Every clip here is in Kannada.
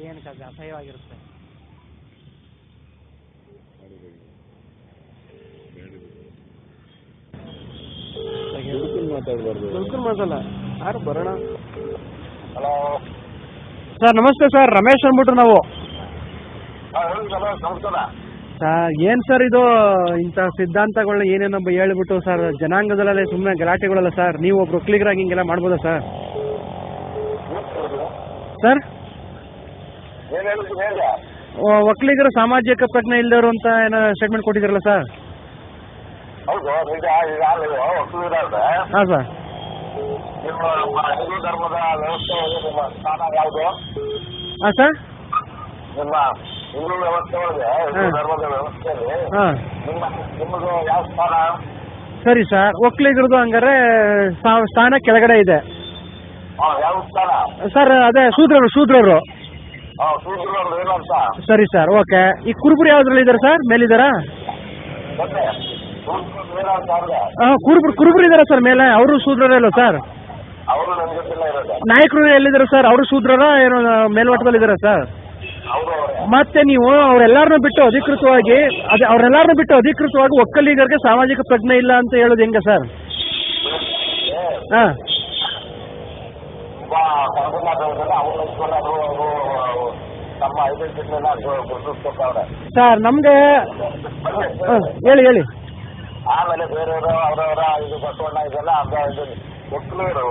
ಏನು ಕದ ಅಸಹ್ಯವಾಗಿರುತ್ತೆ. ಬಿಲ್ಕುಲ್ ಮಾತಲ್ಲ ಯಾರು ಬರೋಣ. ಹಲೋ ಸರ್ ನಮಸ್ತೆ ಸರ್, ರಮೇಶ್ ಅಂದ್ಬಿಟ್ರು ನಾವು. ನಮಸ್ಕಾರ. ಸರ್ ಏನು ಸರ್ ಇದು ಇಂಥ ಸಿದ್ಧಾಂತಗಳನ್ನ ಏನೇನೋ ಹೇಳ್ಬಿಟ್ಟು ಸರ್ ಜನಾಂಗದಲ್ಲೇ ಸುಮ್ಮನೆ ಗಲಾಟೆಗಳಲ್ಲ ಸರ್. ನೀವು ಒಬ್ರು ಒಕ್ಕಲಿಗರಾಗಿ ಹಿಂಗೆಲ್ಲ ಮಾಡ್ಬೋದಾ ಸರ್? ಸರ್ ಏನು ಹೇಳಿದ್ದೀನಿ ಹೇಳಿ. ಒಕ್ಕಲಿಗರು ಸಾಮಾಜಿಕ ಪ್ರಜ್ಞೆ ಇಲ್ಲದವರು ಅಂತ ಏನೋ ಸ್ಟೇಟ್ಮೆಂಟ್ ಕೊಟ್ಟಿದ್ದೀರಲ್ಲ ಸರ್? ಹೌದು ನಿಜ. ಈಗ ನೀವು ಒಕ್ಕಲಿಗರಾದ್ರೆ ಹಾಂ ಸರ್. ನಿಮ್ಮ ಹಿಂದೂ ಧರ್ಮದ ವ್ಯವಸ್ಥೆ ನಿಮ್ಮ ಸ್ಥಾನ ಯಾವುದು? ಹಾಂ ಸರ್. ನಿಮ್ಮ ಹಿಂದೂ ವ್ಯವಸ್ಥೆ ಒಳಗೆ ಹಿಂದೂ ಧರ್ಮದ ವ್ಯವಸ್ಥೆಯಲ್ಲಿ ಹಾಂ ನಿಮ್ಮದು ಯಾವ ಸ್ಥಾನ? ಸರಿ ಸರ್, ಒಕ್ಕಲಿಗರದು ಹಂಗಾರೆ ಸ್ಥಾನ ಕೆಳಗಡೆ ಇದೆ ಯಾವ ಸ್ಥಾನ ಸರ್? ಅದೇ ಶೂದ್ರರು. ಶೂದ್ರರು ಏನಂತ? ಸರಿ ಸರ್, ಓಕೆ. ಈ ಕುರುಬರು ಯಾವ್ದ್ರಲ್ಲಿ ಇದ್ದಾರೆ ಸರ್? ಮೇಲಿದ್ದಾರಾ? ಮತ್ತೆ ಏನಂತ ಅಂದ್ರೆ ಹಾಂ, ಕುರುಬರು ಇದ್ದಾರಾ ಸರ್ ಮೇಲೆ? ಅವರು ಶೂದ್ರರಲ್ಲ ಸರ್? ಅವರು ನನ್ನ ಜೊತೆಲ್ಲ ಇರೋದು. ನಾಯಕರು ಎಲ್ಲಿದ್ದಾರೆ ಸರ್? ಅವರು ಶೂದ್ರರ ಏನೋ ಮೇಲ್ಮಟ್ಟದಲ್ಲಿ ಇದ್ದಾರೆ ಸರ್? ಅವರು ಮತ್ತೆ ನೀವು ಅವರೆಲ್ಲರನ್ನೂ ಬಿಟ್ಟು ಅಧಿಕೃತವಾಗಿ ಒಕ್ಕಲಿಗರಿಗೆ ಸಾಮಾಜಿಕ ಪ್ರಜ್ಞೆ ಇಲ್ಲ ಅಂತ ಹೇಳೋದು ಹೆಂಗೆ ಸರ್? ಹಾಂ ಅವರು ತಮ್ಮ ಐಡೆಂಟಿಟಿನ ಗುರುತಿಸ್ಕೊಳ್ತಾವ್ರೆ ಸರ್. ನಮಗೆ ಹೇಳಿ. ಆಮೇಲೆ ಬೇರೆಯವರು ಅವರವರ ಇದು ಬಸವಣ್ಣ ಇದೆಲ್ಲ ಒಕ್ಕಲಿಗರು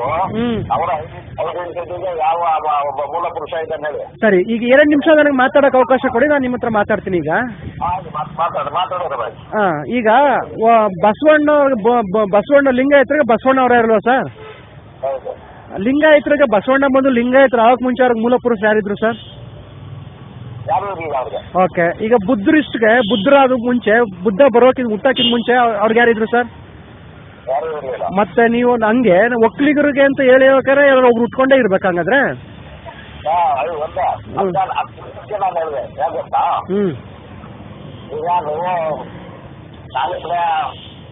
ಅವರ ಐಡೆಂಟಿಟಿಗೆ ಯಾವ ಒಬ್ಬ ಮೂಲ ಪುರುಷ ಇದ್ದಾನೆ ಹೇಳಿ. ಸರಿ, ಈಗ 2 ನಿಮಿಷ ನನಗೆ ಮಾತಾಡೋಕೆ ಅವಕಾಶ ಕೊಡಿ, ನಾನು ನಿಮ್ಮ ಹತ್ರ ಮಾತಾಡ್ತೀನಿ ಈಗ. ಮಾತಾಡೋದು. ಹಾಂ, ಈಗ ಬಸವಣ್ಣ ಲಿಂಗಾಯತರಿಗೆ ಬಸವಣ್ಣ ಅವರೇ ಇರಲ್ವ ಸರ್? ಹೌದು. ಲಿಂಗಾಯತರಿಗೆ ಬಸವಣ್ಣ ಬಂದು ಲಿಂಗಾಯತರು ಆಗಕ್ಕೆ ಮುಂಚೆ ಅವ್ರಿಗೆ ಮೂಲ ಪುರುಷ ಯಾರಿದ್ರು ಸರ್? ಯಾರು ಇರಲಿಲ್ಲ ಅವ್ರಿಗೆ. ಓಕೆ. ಈಗ ಬುದ್ಧರಾದ ಮುಂಚೆ, ಬುದ್ಧ ಹುಟ್ಟಕ್ಕಿಂತ ಮುಂಚೆ ಅವ್ರಿಗೆ ಯಾರಿದ್ರು ಸರ್? ಯಾರು ಇರಲಿಲ್ಲ. ಮತ್ತೆ ನೀವು ಹಂಗೆ ಒಕ್ಕಲಿಗರಿಗೆ ಅಂತ ಹೇಳಿ ಹೋಗ್ರೆ ಒಬ್ರು ಉಟ್ಕೊಂಡೇ ಇರ್ಬೇಕು ಹಂಗಾದ್ರೆ? ನಾನು ಹೇಳಿದೆ ಯಾಕೆ ಗೊತ್ತಾ? ಈಗ ನೀವು ನಾಲ್ಕನೇ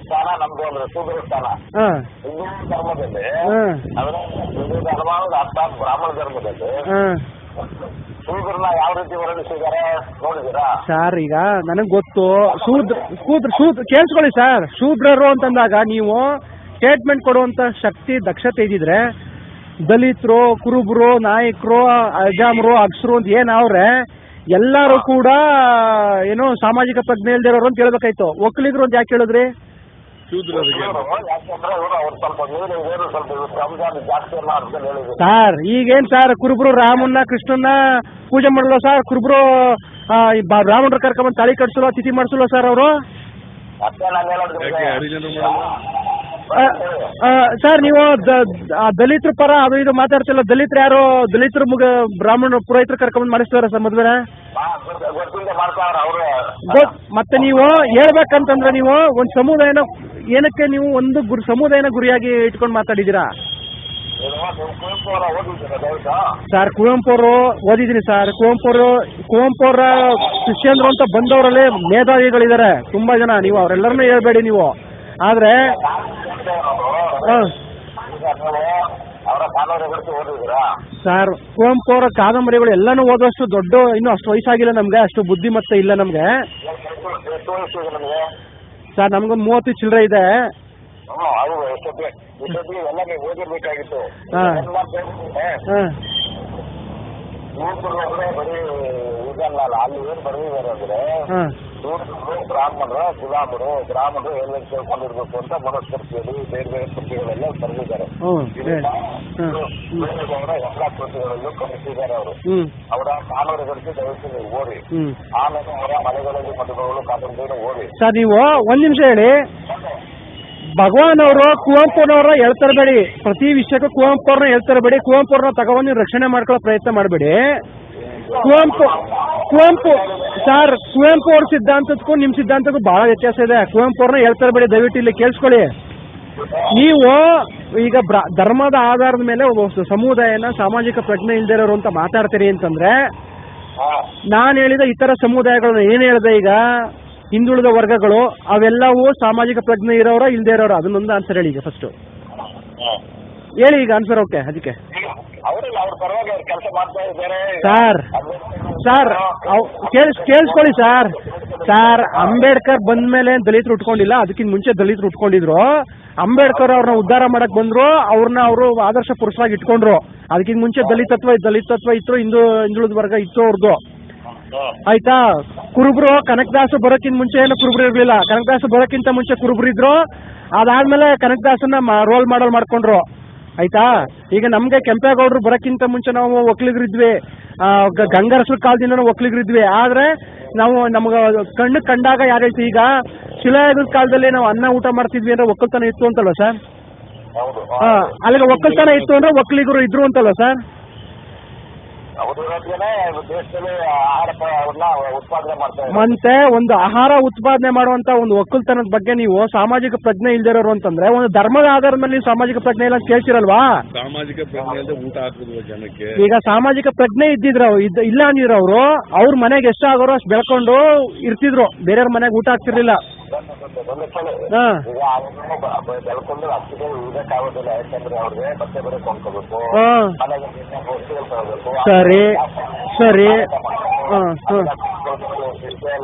ಸ್ಥಾನ ನಮ್ದು ಅಂದ್ರೆ ಶೂದ್ರ ಸ್ಥಾನ. ಹಿಂದೂ ಧರ್ಮದಲ್ಲಿ ಹಿಂದೂ ಧರ್ಮ ಅರ್ಥಾತ್ ಬ್ರಾಹ್ಮಣ ಧರ್ಮದಲ್ಲಿ ಶೂದ್ರನ ಯಾವ ರೀತಿ ವರ್ಣಿಸಿದ್ದಾರೆ ನೋಡಿದ್ದೀರಾ ಸರ್? ಈಗ ನನಗೆ ಗೊತ್ತು, ಕೇಳಿಸ್ಕೊಳ್ಳಿ ಸರ್. ಶೂದ್ರರು ಅಂತಂದಾಗ ನೀವು ಸ್ಟೇಟ್ಮೆಂಟ್ ಕೊಡುವಂತ ಶಕ್ತಿ, ದಕ್ಷತೆ ಇದ್ದಿದ್ರೆ ದಲಿತರು, ಕುರುಬರು, ನಾಯಕರು, ಅಜಾಮರು, ಅಗಸರು ಅಂತ ಏನಾವ್ರೆ ಎಲ್ಲರೂ ಕೂಡ ಏನೋ ಸಾಮಾಜಿಕ ಪ್ರಜ್ಞೆ ಇಲ್ದಿರೋರು ಅಂತ ಹೇಳ್ಬೇಕಾಯ್ತು. ಒಕ್ಕಲಿಗರು ಅಂತ ಯಾಕೆ ಹೇಳಿದ್ರಿ? ಸರ್ ಈಗೇನ್ ಸರ್, ಕುರುಬರು ರಾಮನ್ನ ಕೃಷ್ಣನ್ನ ಪೂಜೆ ಮಾಡಲ್ಲ ಸರ್? ಕುರುಬರು ಬ್ರಾಹ್ಮಣರು ಕರ್ಕೊಂಡ್ಬಂದು ತಾಳಿ ಕಟ್ಸಲ್ಲ, ತಿಥಿ ಮಾಡಿಸಲ್ಲ ಸರ್ ಅವರು? ಸರ್ ನೀವು ದಲಿತರ ಪರ ಅದು ಇದು ಮಾತಾಡ್ತಿಲ್ಲ. ದಲಿತರು ಯಾರು? ದಲಿತರು ಬ್ರಾಹ್ಮಣ ಪುರೋಹಿತರು ಕರ್ಕೊಂಡ್ಬಂದು ಮಾಡಿಸ್ತಾರ ಸರ್ ಮದುವೆನ? ಮತ್ತೆ ನೀವು ಹೇಳ್ಬೇಕಂತಂದ್ರೆ ನೀವು ಒಂದು ಸಮುದಾಯನ ಏನಕ್ಕೆ ನೀವು ಒಂದು ಸಮುದಾಯನ ಗುರಿಯಾಗಿ ಇಟ್ಕೊಂಡು ಮಾತಾಡಿದ್ದೀರಾ ಸರ್? ಕುವೆಂಪು ಅವರು ಓದಿದ್ದೀನಿ ಸರ್. ಕುವೆಂಪು ಅವರ ಶಿಷ್ಯಂದ್ರು ಅಂತ ಬಂದವರಲ್ಲೇ ಮೇಧಾವಿಗಳಿದ್ದಾರೆ ತುಂಬಾ ಜನ. ನೀವು ಅವರೆಲ್ಲರನ್ನೂ ಹೇಳ್ಬೇಡಿ ನೀವು. ಆದ್ರೆ ಸರ್, ಕುವೆಂಪು ಅವರ ಕಾದಂಬರಿಗಳು ಎಲ್ಲಾನು ಓದುವಷ್ಟು ದೊಡ್ಡ, ಇನ್ನೂ ಅಷ್ಟು ವಯಸ್ಸಾಗಿಲ್ಲ ನಮ್ಗೆ, ಅಷ್ಟು ಬುದ್ಧಿ ಮತ್ತೆ ಇಲ್ಲ ನಮ್ಗೆ ಸರ್. ನಮ್ಗೊಂದು 30 ಚಿಲ್ಲರೆ ಇದೆ. ಓದಿರ್ಬೇಕಾಗಿತ್ತು. ಬರೀ ಇದಲ್ಲ, ಅಲ್ಲಿ ಏನ್ ಬರ್ದಿದ್ದಾರೆ ಅಂದ್ರೆ ಬ್ರಾಹ್ಮಣರು ಎಲ್ಲ ಕೇಳ್ಕೊಂಡಿರ್ಬೇಕು ಅಂತ ಮನುಸ್ಮೃತಿಯಲ್ಲಿ ಬೇರೆ ಬೇರೆ ಕೃತಿಗಳೆಲ್ಲ ಬರೆದಿದ್ದಾರೆ. ಎಲ್ಲ ಕೃತಿಗಳಲ್ಲೂ ಕಲಿಸಿದ್ದಾರೆ ಅವರು. ಅವರ ಕಾನೂನುಗಳಿಗೆ ದಯವಿಟ್ಟು ನೀವು ಓದಿ. ಆಮೇಲೆ ಅವರ ಮನೆಗಳಲ್ಲಿ ಮದುವೆಗಳು ಕಾದಂಬರಿಯನ್ನು ಓದಿ. ಸರ್ ನೀವು ಒಂದ್ ನಿಮಿಷ ಹೇಳಿ. ಭಗವಾನ್ ಅವರು ಕುವೆಂಪುನವ್ರ ಹೇಳ್ತಾರಬೇಡಿ, ಪ್ರತಿ ವಿಷಯಕ್ಕೂ ಕುವೆಂಪು ಅವ್ರನ್ನ ಹೇಳ್ತಾರಬೇಡಿ. ಕುವೆಂಪು ಅವ್ರನ್ನ ತಗೊಂಡು ನೀವು ರಕ್ಷಣೆ ಮಾಡ್ಕೊಳ್ಳೋ ಪ್ರಯತ್ನ ಮಾಡಬೇಡಿ. ಕುವೆಂಪು ಅವ್ರ ಸಿದ್ಧಾಂತಕ್ಕೂ ನಿಮ್ಮ ಸಿದ್ಧಾಂತಕ್ಕೂ ಬಹಳ ವ್ಯತ್ಯಾಸ ಇದೆ. ಕುವೆಂಪು ಅವ್ರನ್ನ ಹೇಳ್ತಾರಬೇಡಿ, ದಯವಿಟ್ಟು ಇಲ್ಲಿ ಕೇಳಿಸ್ಕೊಳ್ಳಿ. ನೀವು ಈಗ ಧರ್ಮದ ಆಧಾರದ ಮೇಲೆ ಒಬ್ಬ ಸಮುದಾಯನ ಸಾಮಾಜಿಕ ಪ್ರಜ್ಞೆ ಇಲ್ದಿರೋರು ಅಂತ ಮಾತಾಡ್ತೀರಿ ಅಂತಂದ್ರೆ, ನಾನು ಹೇಳಿದ ಇತರ ಸಮುದಾಯಗಳನ್ನ ಏನು ಹೇಳಿದೆ ಈಗ ಹಿಂದುಳಿದ ವರ್ಗಗಳು ಅವೆಲ್ಲವೂ ಸಾಮಾಜಿಕ ಪ್ರಜ್ಞೆ ಇರೋರ ಇಲ್ದೇ ಇರೋರು? ಅದನ್ನೊಂದು ಆನ್ಸರ್ ಹೇಳಿ ಈಗ ಫಸ್ಟ್ ಹೇಳಿ. ಈಗ ಆನ್ಸರ್ ಓಕೆ ಅದಕ್ಕೆ ಅವರಿಲ್ಲ, ಅವ್ರ ಪರವಾಗಿ ಅವ್ರು ಕೆಲಸ ಮಾಡ್ತಾ ಇದ್ದಾರೆ ಸರ್ ಕೇಳಿಸ್ಕೊಳ್ಳಿ ಸರ್ ಅಂಬೇಡ್ಕರ್ ಬಂದ ಮೇಲೆ ದಲಿತರು ಉಟ್ಕೊಂಡಿಲ್ಲ, ಅದಕ್ಕಿಂತ ಮುಂಚೆ ದಲಿತರು ಉಟ್ಕೊಂಡಿದ್ರು. ಅಂಬೇಡ್ಕರ್ ಅವ್ರನ್ನ ಉದ್ಧಾರ ಮಾಡಕ್ ಬಂದ್ರು, ಅವ್ರನ್ನ ಅವರು ಆದರ್ಶ ಪುರುಷರಾಗಿ ಇಟ್ಕೊಂಡ್ರು. ಅದಕ್ಕಿಂತ ಮುಂಚೆ ದಲಿತತ್ವ ಇತ್ತು, ಹಿಂದುಳಿದ ವರ್ಗ ಇತ್ತು ಅವ್ರದ್ದು. ಆಯ್ತಾ? ಕುರುಬರು ಕನಕದಾಸ ಬರೋಕ್ಕಿಂತ ಮುಂಚೆ ಏನು ಕುರುಬರು ಇರ್ಲಿಲ್ಲ, ಕನಕದಾಸ ಬರೋಕ್ಕಿಂತ ಮುಂಚೆ ಕುರುಬರು ಇದ್ರು. ಅದಾದ್ಮೇಲೆ ಕನಕದಾಸನ ರೋಲ್ ಮಾಡಲ್ ಮಾಡ್ಕೊಂಡ್ರು. ಆಯ್ತಾ? ಈಗ ನಮ್ಗೆ ಕೆಂಪೇಗೌಡರು ಬರೋಕ್ಕಿಂತ ಮುಂಚೆ ನಾವು ಒಕ್ಕಲಿಗರಿದ್ವಿ, ಗಂಗರಸರ ಕಾಲದಿಂದ ಒಕ್ಕಲಿಗರಿದ್ವಿ. ಆದ್ರೆ ನಾವು ನಮ್ಗೆ ಕಣ್ಣು ಕಂಡಾಗ ಯಾರೈತಿ, ಈಗ ಶಿಲಾಯುಗದ ಕಾಲದಲ್ಲಿ ನಾವು ಅನ್ನ ಊಟ ಮಾಡ್ತಿದ್ವಿ ಅಂದ್ರೆ ಒಕ್ಕಲ್ತನ ಇತ್ತು ಅಂತಲ್ವ ಸರ್? ಅಲ್ಲಿಗೆ ಒಕ್ಕಲ್ತನ ಇತ್ತು ಅಂದ್ರೆ ಒಕ್ಕಲಿಗರು ಇದ್ರು ಅಂತಲ್ವ ಸರ್? ಮತ್ತೆ ಒಂದು ಆಹಾರ ಉತ್ಪಾದನೆ ಮಾಡುವಂತ ಒಂದು ಒಕ್ಕಲ್ತನದ ಬಗ್ಗೆ ನೀವು ಸಾಮಾಜಿಕ ಪ್ರಜ್ಞೆ ಇಲ್ದಿರೋರು ಅಂತಂದ್ರೆ, ಒಂದು ಧರ್ಮದ ಆಧಾರದ ಮೇಲೆ ನೀವು ಸಾಮಾಜಿಕ ಪ್ರಜ್ಞೆ ಇಲ್ಲ ಅಂತ ಕೇಳ್ತಿರಲ್ವಾ? ಸಾಮಾಜಿಕ ಪ್ರಜ್ಞೆ ಅಂತ ಊಟ ಹಾಕಿದ್ವು ಜನಕ್ಕೆ. ಈಗ ಸಾಮಾಜಿಕ ಪ್ರಜ್ಞೆ ಇದ್ದಿದ್ರು ಇಲ್ಲ ಅಂದಿದ್ರು ಅವರು, ಅವ್ರ ಮನೆಗೆ ಎಷ್ಟಾಗೋರು ಅಷ್ಟು ಬೆಳ್ಕೊಂಡು ಇರ್ತಿದ್ರು, ಬೇರೆಯವ್ರ ಮನೆಗೆ ಊಟ ಹಾಕ್ತಿರ್ಲಿಲ್ಲ. ಬೆಳ್ಕೊಂಡು ಅಷ್ಟಿಗೆ ಇರೋಕ್ಕಾಗೋದಿಲ್ಲ, ಯಾಕಂದ್ರೆ ಅವ್ರಿಗೆ ಬಟ್ಟೆ ಬರೀ ಕೊಂಡ್ಕೋಬೇಕು, ಸರಿ ಸರಿ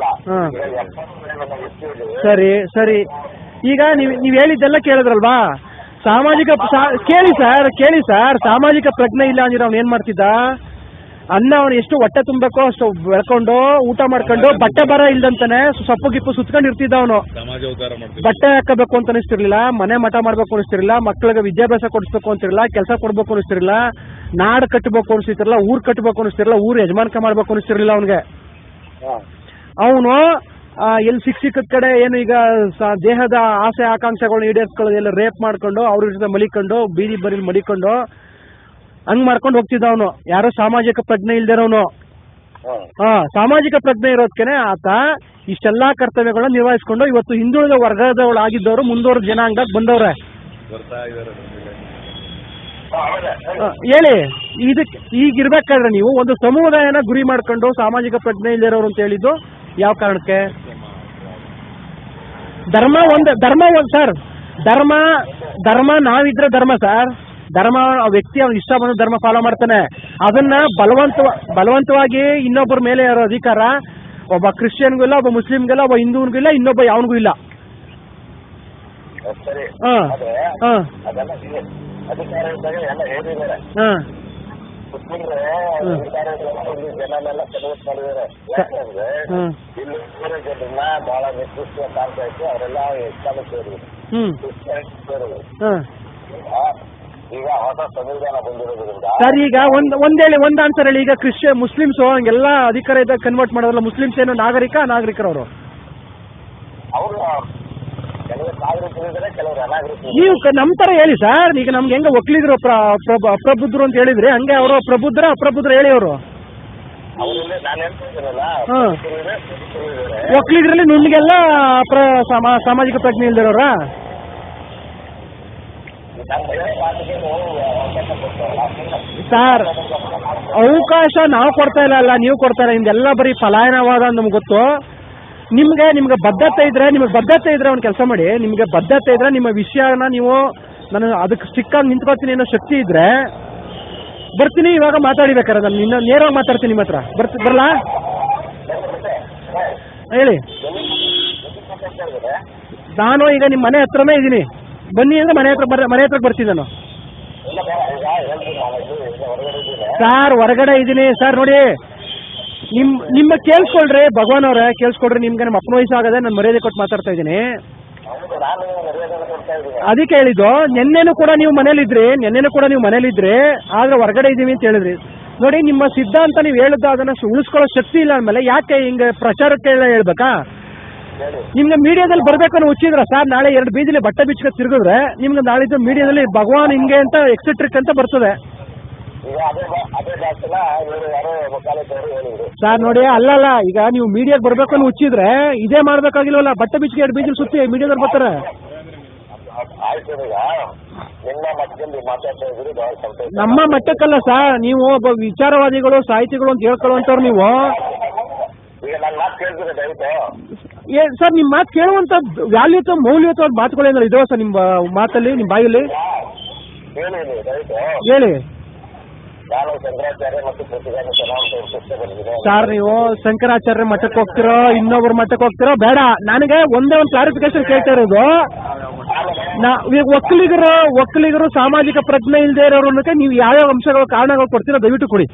ಸರಿ ಈಗ ನೀವ್ ಹೇಳಿದ್ದೆಲ್ಲ ಕೇಳಿದ್ರಲ್ವಾ? ಕೇಳಿ ಸರ್ ಸಾಮಾಜಿಕ ಪ್ರಜ್ಞೆ ಇಲ್ಲ ಅಂದ್ರೆ ಅವ್ನು ಏನ್ ಮಾಡ್ತಿದ್ದ? ಅನ್ನ ಅವನು ಎಷ್ಟು ಹೊಟ್ಟೆ ತುಂಬಬೇಕೋ ಅಷ್ಟು ಬೆಳ್ಕೊಂಡು ಊಟ ಮಾಡ್ಕೊಂಡು ಬಟ್ಟೆ ಬರ ಇಲ್ದಂತಾನೆ ಸೊಪ್ಪು ಗಿಪ್ಪು ಸುತ್ಕೊಂಡು ಇರ್ತಿದ್ದ ಅವನು. ಬಟ್ಟೆ ಹಾಕಬೇಕು ಅಂತ ಅನಿಸ್ತಿರ್ಲಿಲ್ಲ, ಮನೆ ಮಠ ಮಾಡ್ಬೇಕು ಅನಿಸ್ತಿರ್ಲಿಲ್ಲ, ಮಕ್ಕಳಿಗೆ ವಿದ್ಯಾಭ್ಯಾಸ ಕೊಡಿಸ್ಬೇಕು ಅಂತಿರಲಿಲ್ಲ, ಕೆಲಸ ಕೊಡ್ಬೇಕು ಅನಿಸ್ತಿರ್ಲಿಲ್ಲ, ನಾಡು ಕಟ್ಟಬೇಕು ಅನಿಸ್ತಿರ್ಲಿಲ್ಲ, ಊರ್ ಕಟ್ಟಬೇಕು ಅನಿಸ್ತಿರ್ಲಿಲ್ಲ, ಊರು ಯಜಮಾನಿಕೆ ಮಾಡ್ಬೇಕು ಅನಿಸ್ತಿರ್ಲಿಲ್ಲ ಅವನಿಗೆ. ಅವನು ಎಲ್ಲಿ ಸಿಕ್ಕದ ಕಡೆ ಏನು ಈಗ ದೇಹದ ಆಸೆ ಆಕಾಂಕ್ಷೆಗಳನ್ನ ಈಡೇರಿಸ್ಕೊಳ್ಳೋದು, ಎಲ್ಲ ರೇಪ್ ಮಾಡ್ಕೊಂಡು ಅವ್ರ ಜೊತೆ ಮಲಿಕೊಂಡು ಬೀದಿ ಬರೀಲಿ ಮಲಿಕೊಂಡು ಹಂಗ್ ಮಾಡ್ಕೊಂಡು ಹೋಗ್ತಿದ್ದ ಅವನು. ಯಾರೋ ಸಾಮಾಜಿಕ ಪ್ರಜ್ಞೆ ಇಲ್ದಿರೋನು. ಸಾಮಾಜಿಕ ಪ್ರಜ್ಞೆ ಇರೋದಕ್ಕೆ ಆತ ಇಷ್ಟೆಲ್ಲಾ ಕರ್ತವ್ಯಗಳನ್ನ ನಿರ್ವಹಿಸ್ಕೊಂಡು ಇವತ್ತು ಹಿಂದುಳಿದ ವರ್ಗದವಳಾಗಿದ್ದವರು ಮುಂದುವರೆದ ಜನಾಂಗಕ್ಕೆ ಬಂದವ್ರೆ. ಹೇಳಿ, ಇದಕ್ಕೆ ಈಗ ಇರ್ಬೇಕಾದ್ರೆ ನೀವು ಒಂದು ಸಮುದಾಯನ ಗುರಿ ಮಾಡ್ಕೊಂಡು ಸಾಮಾಜಿಕ ಪ್ರಜ್ಞೆ ಇಲ್ದಿರೋರು ಅಂತ ಹೇಳಿದ್ದು ಯಾವ ಕಾರಣಕ್ಕೆ? ಸರ್ ಧರ್ಮ ನಾವಿದ್ರೆ ಧರ್ಮ ಸರ್, ಧರ್ಮ ವ್ಯಕ್ತಿ ಅವ್ನು ಇಷ್ಟ ಬಂದ ಧರ್ಮ ಫಾಲೋ ಮಾಡ್ತಾನೆ. ಅದನ್ನ ಬಲವಂತವಾಗಿ ಇನ್ನೊಬ್ಬರ ಮೇಲೆ ಇರೋ ಅಧಿಕಾರ ಒಬ್ಬ ಕ್ರಿಶ್ಚಿಯನ್ಗೂ ಇಲ್ಲ, ಒಬ್ಬ ಮುಸ್ಲಿಮ್ಗೂ ಇಲ್ಲ, ಒಬ್ಬ ಹಿಂದೂನ್ಗೂ ಇಲ್ಲ, ಇನ್ನೊಬ್ಬ ಯಾವನಿಗೂ ಇಲ್ಲ. ಬಹಳ ನಿರ್ದಿಷ್ಟ ಕಾಣ್ತಾ ಇತ್ತು, ಅವರೆಲ್ಲ ಈಗ ಹೊಸ ಸಂವಿಧಾನ ಬಂದಿರೋದ್ರಿಂದ ಸರ್ ಈಗ ಒಂದ್ ಆನ್ಸರ್ ಹೇಳಿ. ಈಗ ಮುಸ್ಲಿಮ್ಸ್ ಹಂಗೆಲ್ಲ ಅಧಿಕಾರ ಇದ್ದಾಗ ಕನ್ವರ್ಟ್ ಮಾಡೋದಲ್ಲ, ಮುಸ್ಲಿಮ್ಸ್ ಏನು ನಾಗರಿಕರವರು? ಅವರು ಕೆಲವರು ನಾಗರಿಕರಿದ್ದಾರೆ, ಕೆಲವರು ಅನಾಗರಿಕರು. ನೀವು ನಮ್ ತರ ಹೇಳಿ ಸರ್. ಈಗ ನಮ್ಗೆ ಹೆಂಗ ಒಕ್ಕಲಿಗರು ಅಪ್ರಬುದ್ಧರು ಅಂತ ಹೇಳಿದ್ರಿ, ಹಂಗೆ ಅವರು ಅಪ್ರಬುದ್ಧರು ಹೇಳಿ ಅವರು. ಒಕ್ಕಲಿಗರಲ್ಲಿ ನಿಮ್ಗೆಲ್ಲ ಸಾಮಾಜಿಕ ಪ್ರಜ್ಞೆ ಇಲ್ದಿರೋರ? ಸರ್ ಅವಕಾಶ ನಾವು ಕೊಡ್ತಾ ಇಲ್ಲ, ನೀವು ಕೊಡ್ತಾ ಇಲ್ಲ. ನಿಮ್ದೆಲ್ಲ ಬರೀ ಪಲಾಯನವಾದ ನಮ್ಗೆ ಗೊತ್ತು. ನಿಮ್ಗೆ ಬದ್ಧತೆ ಇದ್ರೆ ಒಂದು ಕೆಲಸ ಮಾಡಿ. ನಿಮ್ಗೆ ಬದ್ಧತೆ ಇದ್ರೆ ನಿಮ್ಮ ವಿಷಯನ ನೀವು ನಾನು ಅದಕ್ಕೆ ಸ್ಟಿಕ್ಕಾಗಿ ನಿಂತ್ಕೊಳ್ತೀನಿ ಅನ್ನೋ ಶಕ್ತಿ ಇದ್ರೆ ಬರ್ತೀನಿ. ಇವಾಗ ಮಾತಾಡಿಬೇಕಾರೆ ನಾನು ನಿನ್ನ ನೇರವಾಗಿ ಮಾತಾಡ್ತೀನಿ ನಿಮ್ಮ ಹತ್ರ. ಬರಲಾ? ಹೇಳಿ. ನಾನು ಈಗ ನಿಮ್ಮ ಮನೆ ಹತ್ರನೇ ಇದ್ದೀನಿ, ಬನ್ನಿ ಅಂದ್ರೆ ಮನೆ ಹತ್ರ ಬರ್ತೀನಿ ನಾನು. ಸರ್ ಹೊರಗಡೆ ಇದ್ದೀನಿ ಸರ್. ನೋಡಿ ನಿಮ್ಮ ಕೇಳಿಸ್ಕೊಳ್ರಿ, ಭಗವಾನ್ ಅವ್ರೆ ಕೇಳಿಸ್ಕೊಳ್ರಿ. ನಿಮ್ಗೆ ನಮ್ಮ ಅಪ್ಪನ ವಯಸ್ಸಾಗದೆ ನಾನು ಮರ್ಯಾದೆ ಕೊಟ್ಟು ಮಾತಾಡ್ತಾ ಇದ್ದೀನಿ. ಅದಕ್ಕೆ ಹೇಳಿದ್ದು. ನೆನ್ನೆನೂ ಕೂಡ ನೀವು ಮನೇಲಿದ್ರಿ, ಆದ್ರೆ ಹೊರಗಡೆ ಇದ್ದೀವಿ ಅಂತ ಹೇಳಿದ್ರಿ. ನೋಡಿ, ನಿಮ್ಮ ಸಿದ್ಧಾಂತ ನೀವು ಹೇಳಿದ್ದು ಅದನ್ನ ಉಳಿಸ್ಕೊಳ್ಳೋ ಶಕ್ತಿ ಇಲ್ಲ ಅಂದಮೇಲೆ ಯಾಕೆ ಹಿಂಗೆ ಪ್ರಚಾರಕ್ಕೆ ಹೇಳ್ಬೇಕಾ? ನಿಮ್ಗೆ ಮೀಡಿಯಾದಲ್ಲಿ ಬರ್ಬೇಕನ್ನೋ ಹುಚ್ಚಿದ್ರ ಸರ್? ನಾಳೆ 2 ಬೀದಿಲಿ ಬಟ್ಟೆ ಬಿಚ್ಕ ತಿರುಗಿದ್ರೆ ನಿಮ್ಗೆ ನಾಳಿದ್ದು ಮೀಡಿಯಾದಲ್ಲಿ ಭಗವಾನ್ ಹಿಂಗೆ ಅಂತ ಎಕ್ಸೆಟ್ರಿಕ್ ಅಂತ ಬರ್ತದೆ ಸರ್. ನೋಡಿ ಅಲ್ಲಲ್ಲ, ಈಗ ನೀವು ಮೀಡಿಯಾಗೆ ಬರ್ಬೇಕನ್ನೋ ಹುಚ್ಚಿದ್ರೆ ಇದೇ ಮಾಡ್ಬೇಕಾಗಿಲ್ವಲ್ಲ? ಬಟ್ಟೆ ಬಿಚ್ಚಿಗೆ 2 ಬೀದಿಲಿ ಸುತ್ತಿ ಮೀಡಿಯಾದಲ್ಲಿ ಬರ್ತಾರೆ. ನಮ್ಮ ಮಟ್ಟಕ್ಕಲ್ಲ ಸರ್, ನೀವು ಒಬ್ಬ ವಿಚಾರವಾದಿಗಳು ಸಾಹಿತಿಗಳು ಅಂತ ಹೇಳ್ಕೊಳ್ಳುವಂತವ್ರು ನೀವು. ಸರ್ ನಿಮ್ಮ ಮಾತು ಕೇಳುವಂತ ಮೌಲ್ಯಯುತವಾದ ಮಾತುಗಳೇನಾದ್ರು ಇದಾವ ಸರ್ ನಿಮ್ಮ ಮಾತಲ್ಲಿ, ನಿಮ್ಮ ಬಾಯಲ್ಲಿ? ಹೇಳಿ. ನಾನು ಶಂಕರಾಚಾರ್ಯ ಮತ್ತು ಪ್ರತಿಗಾನ ಚೆನ್ನಾಗಿ ಪುಸ್ತಕ ಬಂದಿದೆ. ಸರ್ ನೀವು ಶಂಕರಾಚಾರ್ಯ ಮಠಕ್ಕೆ ಹೋಗ್ತಿರೋ ಇನ್ನೊಬ್ರ ಮಠಕ್ಕೆ ಹೋಗ್ತಿರೋ ಬೇಡ, ನನಗೆ ಒಂದೇ ಒಂದು ಕ್ಲಾರಿಫಿಕೇಶನ್ ಕೇಳ್ತಾ ಇರೋದು. ಈಗ ಒಕ್ಕಲಿಗರು ಸಾಮಾಜಿಕ ಪ್ರಜ್ಞೆ ಇಲ್ಲದೆ ಇರೋರನ್ನಕ್ಕೆ ನೀವು ಯಾವ್ಯಾವ ಅಂಶಗಳು ಕಾರಣಗಳು ಕೊಡ್ತೀರೋ ದಯವಿಟ್ಟು ಕೊಡಿ.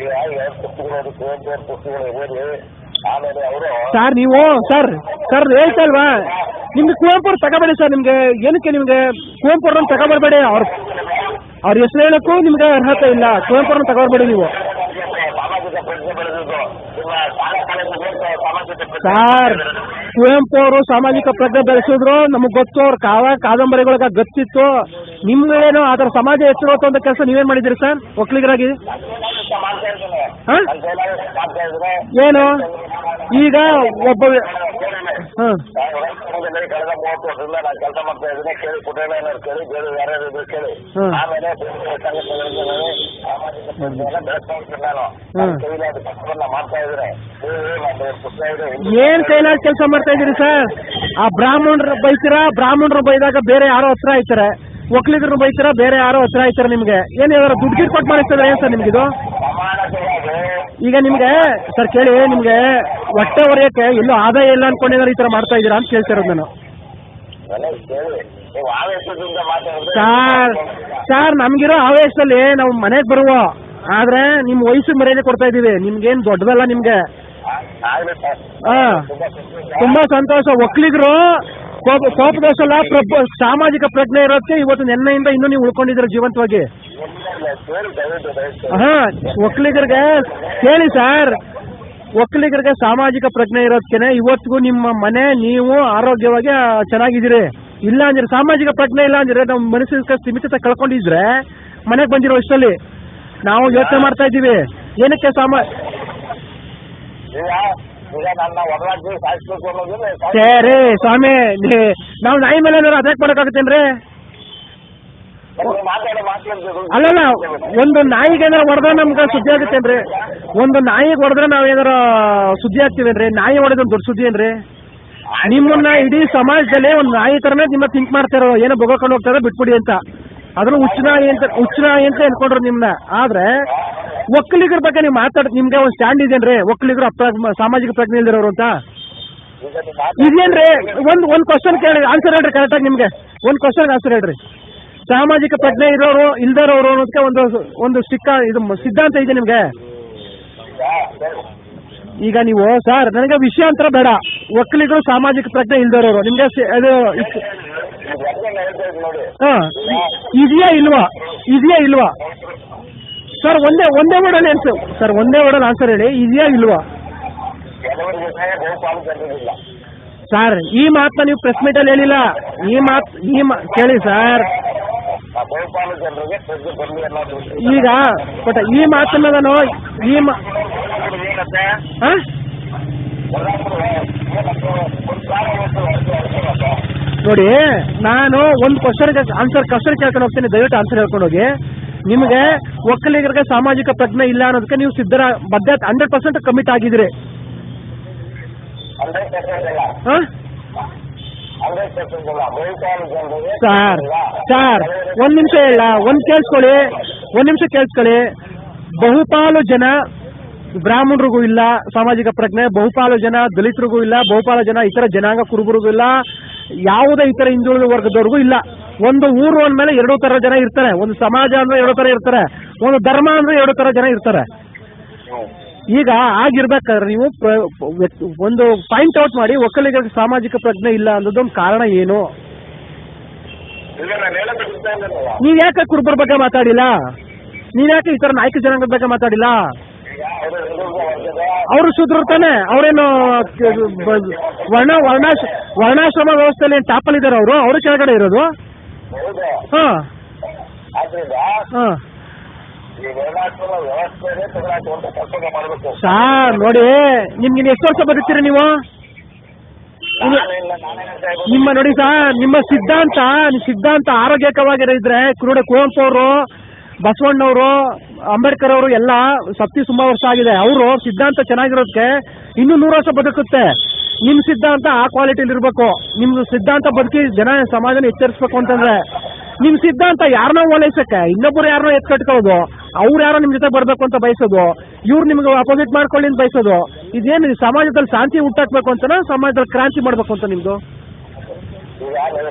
ಈಗ ಎರಡು ಪುಸ್ತಕಗಳು ಕುವೆಂಪು ಪುಸ್ತಕಗಳು ಇವೆ. ಆಮೇಲೆ ಅವರು ಸರ್ ನೀವು ಸರ್ ಹೇಳ್ತಾ ಇಲ್ವಾ ನಿಮ್ಗೆ ಕುವೆಂಪು ಅವ್ರು ತಗೋಬೇಡಿ ಸರ್. ನಿಮ್ಗೆ ಏನಕ್ಕೆ ನಿಮ್ಗೆ ಕುವೆಂಪು ಅವ್ರನ್ನ ತಗೋಬರ್ಬೇಡಿ. ಅವ್ರ ಹೆಸರು ಹೇಳಕ್ಕೂ ನಿಮ್ಗೆ ಅರ್ಹತೆ ಇಲ್ಲ. ಕುವೆಂಪು ಅವ್ರನ್ನ ತಗೋಬರ್ಬೇಡಿ ನೀವು. ಸಾಮಾಜಿಕ ಪ್ರಜ್ಞೆ ಬೆಳೆದಿದ್ದು ನಿಮ್ಮ ಶಾಲಾ ಕಾಲೇಜು ಸಾಮಾಜಿಕ ಸರ್ ಕುವೆಂಪು ಅವರು ಸಾಮಾಜಿಕ ಪ್ರಜ್ಞೆ ಬೆಳೆಸಿದ್ರು, ನಮಗ್ ಗೊತ್ತು. ಅವ್ರ ಕಾದಂಬರಿಗಳಿಗೆ ಗೊತ್ತಿತ್ತು. ನಿಮ್ಗಳೇನು ಅದರ ಸಮಾಜ ಎಚ್ಚರಿಕೆ ಅಂತ ಕೆಲಸ ನೀವೇನ್ ಮಾಡಿದ್ದೀರಿ ಸರ್ ಒಕ್ಕಲಿಗರಾಗಿ? ಏನು ಈಗ ಒಬ್ಬ ಕಳೆದ 30 ವರ್ಷದಿಂದ ನಾನು ಕೆಲಸ ಮಾಡ್ತಾ ಇದ್ದೀನಿ. ಕೇಳಿ ಪುಟೇಣ ಕೇಳಿ ಬೇರೆ ಯಾರ್ಯಾರು ಇದ್ರು ಕೇಳಿ. ಆಮೇಲೆ ಸಾಮಾಜಿಕ ಪ್ರಜ್ಞೆಯನ್ನ ಬೆಳೆಸ್ತಾ ಇದ್ದೀನಿ ನಾನು. ಕೈಲಾದ ಕೆಲಸವನ್ನ ಮಾಡ್ತಾ ಇದ್ದೀನಿ. ಪುಸ್ತಕ ಇದೆ. ಏನ್ ಕೈಲಾದ ಕೆಲಸ ಮಾಡ್ತಾ ಇದ್ದೀರಿ ಸರ್? ಆ ಬ್ರಾಹ್ಮಣರು ಬೈತೀರಾ, ಬ್ರಾಹ್ಮಣರು ಬೈದಾಗ ಬೇರೆ ಯಾರೋ ಹತ್ರ ಆಯ್ತಾರೆ. ಒಕ್ಕಲಿಗರು ಬೈತೀರಾ, ಬೇರೆ ಯಾರೋ ಹತ್ರ ಆಯ್ತಾರೆ. ನಿಮ್ಗೆ ಏನ್ ಯಾರು ದುಡ್ಡು ಗಿಡ್ ಕೊಟ್ಟು ಮಾಡಿಸ್ತಾರೆ ಏನ್ ಸರ್ ನಿಮ್ಗಿದು? ಈಗ ನಿಮ್ಗೆ ಸರ್ ಕೇಳಿ, ನಿಮ್ಗೆ ಹೊಟ್ಟೆ ಹೊರೆಯಕ್ಕೆ ಎಲ್ಲೂ ಆದಾಯ ಇಲ್ಲ ಅನ್ಕೊಂಡಿದ್ದಾರೆ ಈ ತರ ಮಾಡ್ತಾ ಇದ್ದೀರಾ ಅಂತ ಕೇಳ್ತಿರೋದು ನಾನು. ಸರ್ ನಮ್ಗಿರೋ ಆವೇಶದಲ್ಲಿ ನಾವು ಮನೆಗೆ ಬರುವ, ಆದ್ರೆ ನಿಮ್ ವಯಸ್ಸಿಗೆ ಮರ್ಯಾದೆ ಕೊಡ್ತಾ ಇದೀವಿ. ನಿಮ್ಗೇನ್ ದೊಡ್ಡದಲ್ಲ ನಿಮ್ಗೆ. ತುಂಬಾ ಸಂತೋಷ. ಒಕ್ಕಲಿಗರು ಕೋಪದೋಷಲ್ಲ, ಸಾಮಾಜಿಕ ಪ್ರಜ್ಞೆ ಇರೋದಕ್ಕೆ ಇವತ್ತು ನೆನ್ನೆಯಿಂದ ಇನ್ನೂ ನೀವು ಉಳ್ಕೊಂಡಿದ್ದೀರ ಜೀವಂತವಾಗಿ. ಒಕ್ಕಲಿಗರಿಗೆ ಕೇಳಿ ಸರ್, ಒಕ್ಕಲಿಗರಿಗೆ ಸಾಮಾಜಿಕ ಪ್ರಜ್ಞೆ ಇರೋದಕ್ಕೆ ಇವತ್ತಿಗೂ ನಿಮ್ಮ ಮನೆ ನೀವು ಆರೋಗ್ಯವಾಗಿ ಚೆನ್ನಾಗಿದ್ದೀರಿ. ಇಲ್ಲ ಅಂದ್ರೆ ಸಾಮಾಜಿಕ ಪ್ರಜ್ಞೆ ಇಲ್ಲ ಅಂದ್ರೆ ನಾವು ಮನಸ್ಸಿನ ಸೀಮಿತತೆ ಕಳ್ಕೊಂಡಿದ್ರೆ ಮನೆಗೆ ಬಂದಿರೋ ಇಷ್ಟಲ್ಲಿ ನಾವು ಯೋಚನೆ ಮಾಡ್ತಾ ಇದ್ದೀವಿ ಏನಕ್ಕೆ ಸರಿ ಸ್ವಾಮಿ, ನಾವು ನಾಯಿ ಮೇಲೆ ಅಟ್ಯಾಕ್ ಮಾಡೋಕ್ಕಾಗತ್ತೇನ್ರಿ? ಅಲ್ಲಲ್ಲ, ಒಂದು ನಾಯಿಗೆ ಏನಾರ ಹೊಡೆದ್ರೆ ನಮ್ಗೆ ಸುದ್ದಿ ಆಗುತ್ತೇನ್ರಿ? ಒಂದು ನಾಯಿಗೆ ಹೊಡೆದ್ರೆ ನಾವ್ ಏನಾರ ಸುದ್ದಿ ಆಗ್ತೀವೇನ್ರಿ? ನಾಯಿ ಹೊಡೆದ್ ದೊಡ್ಡ ಸುದ್ದಿ ಏನ್ರಿ? ನಿಮ್ಮನ್ನ ಇಡೀ ಸಮಾಜದಲ್ಲಿ ಒಂದು ನಾಯಿ ತರನೇ ನಿಮ್ಮ ಥಿಂಕ್ ಮಾಡ್ತಾರೋ, ಏನೋ ಬೊಗಕೊಂಡು ಹೋಗ್ತಾರೆ ಬಿಟ್ಬಿಡಿ ಅಂತ. ಅದನ್ನು ಹುಚ್ಚನಾಯಿ ಅಂತ ಅನ್ಕೊಂಡ್ರು ನಿಮ್ನ. ಆದ್ರೆ ಒಕ್ಕಲಿಗರ ಬಗ್ಗೆ ನೀವು ನಿಮ್ಗೆ ಒಂದು ಸ್ಟ್ಯಾಂಡ್ ಇದೇನ್ರಿ? ಒಕ್ಕಲಿಗರು ಸಾಮಾಜಿಕ ಪ್ರಜ್ಞೆ ಇಲ್ದಿರೋರು ಅಂತ ಇದೇನ್ರಿ? ಒಂದ್ ಕ್ವಶನ್ ಕೇಳಿ ಆನ್ಸರ್ ಹೇಳ್ರಿ ಕರೆಕ್ಟಾಗಿ. ನಿಮ್ಗೆ ಒಂದ್ ಕ್ವಶನ್ ಆನ್ಸರ್ ಹೇಳ್ರಿ. ಸಾಮಾಜಿಕ ಪ್ರಜ್ಞೆ ಇರೋರು ಇಲ್ದಿರೋರು ಅನ್ನೋದಕ್ಕೆ ಒಂದು ಇದು ಸಿದ್ಧಾಂತ ಇದೆ ನಿಮ್ಗೆ? ಈಗ ನೀವು ಸರ್ ನನಗೆ ವಿಷಯಾಂತರ ಬೇಡ. ಒಕ್ಕಲಿಗರು ಸಾಮಾಜಿಕ ಪ್ರಜ್ಞೆ ಇಲ್ದಿರೋರು ನಿಮ್ಗೆ ಅದು ಇದೆಯಾ ಇಲ್ವಾ ಸರ್? ಒಂದೇ ವರ್ಡಲ್ಲಿ ಆನ್ಸರ್ ಸರ್, ಒಂದೇ ವರ್ಡಲ್ಲಿ ಆನ್ಸರ್ ಹೇಳಿ, ಇದೆಯಾ ಇಲ್ವಾ ಸರ್? ಈ ಮಾತನ್ನ ನೀವು ಪ್ರೆಸ್ ಮೀಟಲ್ಲಿ ಹೇಳಿಲ್ಲ. ಕೇಳಿ ಸರ್, ಈಗ ಬಟ್ ಈ ಮಾತನ್ನ ನಾನು ನೋಡಿ, ನಾನು ಒಂದು ಕ್ವಶನ್ ಕೇಳ್ಕೊಂಡು ಹೋಗ್ತೀನಿ, ದಯವಿಟ್ಟು ಆನ್ಸರ್ ಹೇಳ್ಕೊಂಡು ಹೋಗಿ. ನಿಮಗೆ ಒಕ್ಕಲಿಗರಿಗೆ ಸಾಮಾಜಿಕ ಪ್ರಜ್ಞೆ ಇಲ್ಲ ಅನ್ನೋದಕ್ಕೆ ನೀವು 100% ಕಮಿಟ್ ಆಗಿದ್ರಿ. ಸರ್ ಒಂದ್ ನಿಮಿಷ ಹೇಳ, ಒಂದ್ ನಿಮಿಷ ಕೇಳಿಸ್ಕೊಳ್ಳಿ. ಬಹುಪಾಲು ಜನ ಬ್ರಾಹ್ಮಣರಿಗೂ ಇಲ್ಲ ಸಾಮಾಜಿಕ ಪ್ರಜ್ಞೆ, ಬಹುಪಾಲು ಜನ ದಲಿತರಿಗೂ ಇಲ್ಲ, ಬಹುಪಾಲು ಜನ ಇತರ ಜನಾಂಗ ಕುರುಬರಿಗೂ ಇಲ್ಲ, ಯಾವುದೇ ಇತರ ಹಿಂದುಳಿದ ವರ್ಗದವ್ರಿಗೂ ಇಲ್ಲ. ಒಂದು ಊರು ಅಂದ್ಮೇಲೆ 2 ತರ ಜನ ಇರ್ತಾರೆ. ಒಂದು ಸಮಾಜ ಅಂದ್ರೆ 2 ತರ ಇರ್ತಾರೆ, ಒಂದು ಧರ್ಮ ಅಂದ್ರೆ 2 ತರ ಜನ ಇರ್ತಾರೆ. ಈಗ ಆಗಿರ್ಬೇಕಾದ್ರೆ ನೀವು ಒಂದು ಪಾಯಿಂಟ್ ಔಟ್ ಮಾಡಿ, ಒಕ್ಕಲಿಗರಿಗೆ ಸಾಮಾಜಿಕ ಪ್ರಜ್ಞೆ ಇಲ್ಲ ಅನ್ನೋದೊಂದು ಕಾರಣ ಏನು? ನೀವ್ ಯಾಕೆ ಕುರುಬರ ಬಗ್ಗೆ ಮಾತಾಡಿಲ್ಲ? ನೀವ್ ಯಾಕೆ ಈ ತರ ನಾಯಕ ಜನಾಂಗದ ಬಗ್ಗೆ ಮಾತಾಡಿಲ್ಲ? ಅವರು ಶೂದ್ರತಾನೆ, ಅವರೇನು ವರ್ಣಾಶ್ರಮ ವ್ಯವಸ್ಥೆಯಲ್ಲಿ ಟಾಪಲ್ ಇದಾರೆ? ಅವರು ಕೆಳಗಡೆ ಇರೋದು. ಸರ್ ನೋಡಿ, ನಿಮ್ಗೆ ಎಷ್ಟು ವರ್ಷ ಬದುಕ್ತೀರಿ ನೀವು? ನೋಡಿ ಸರ್, ನಿಮ್ಮ ಸಿದ್ಧಾಂತ ಆರೋಗ್ಯಕವಾಗಿದ್ರೆ ಕುವೆಂಪು ಅವರು, ಬಸವಣ್ಣವರು, ಅಂಬೇಡ್ಕರ್ ಅವರು ಎಲ್ಲ ಸತ್ತಿ ತುಂಬಾ ವರ್ಷ ಆಗಿದೆ. ಅವರು ಸಿದ್ಧಾಂತ ಚೆನ್ನಾಗಿರೋದಕ್ಕೆ ಇನ್ನೂ 100 ವರ್ಷ ಬದುಕುತ್ತೆ. ನಿಮ್ ಸಿದ್ಧಾಂತ ಆ ಕ್ವಾಲಿಟಿಲಿ ಇರ್ಬೇಕು. ನಿಮ್ದು ಸಿದ್ಧಾಂತ ಬದುಕಿ ಸಮಾಜನ ಎಚ್ಚರಿಸ್ಬೇಕು ಅಂತಂದ್ರೆ ನಿಮ್ ಸಿದ್ಧಾಂತ ಯಾರನ್ನೋ ಓಲೈಸಕ್ಕೆ ಇನ್ನೊಬ್ಬರು ಯಾರನ್ನೋ ಎತ್ಕಟ್ಕೊಳ್ಳೋದು, ಅವ್ರು ಯಾರೋ ನಿಮ್ ಜೊತೆ ಬರ್ಬೇಕು ಅಂತ ಬಯಸೋದು, ಇವ್ರು ನಿಮ್ಗೆ ಅಪೋಸಿಟ್ ಮಾಡ್ಕೊಳ್ಳಿ ಅಂತ ಬಯಸೋದು, ಇದೇನು ಸಮಾಜದಲ್ಲಿ ಶಾಂತಿ ಹುಟ್ಟಾಕ್ಬೇಕು ಅಂತನಾ ಸಮಾಜದಲ್ಲಿ ಕ್ರಾಂತಿ ಮಾಡ್ಬೇಕು ಅಂತ ನಿಮ್ದು?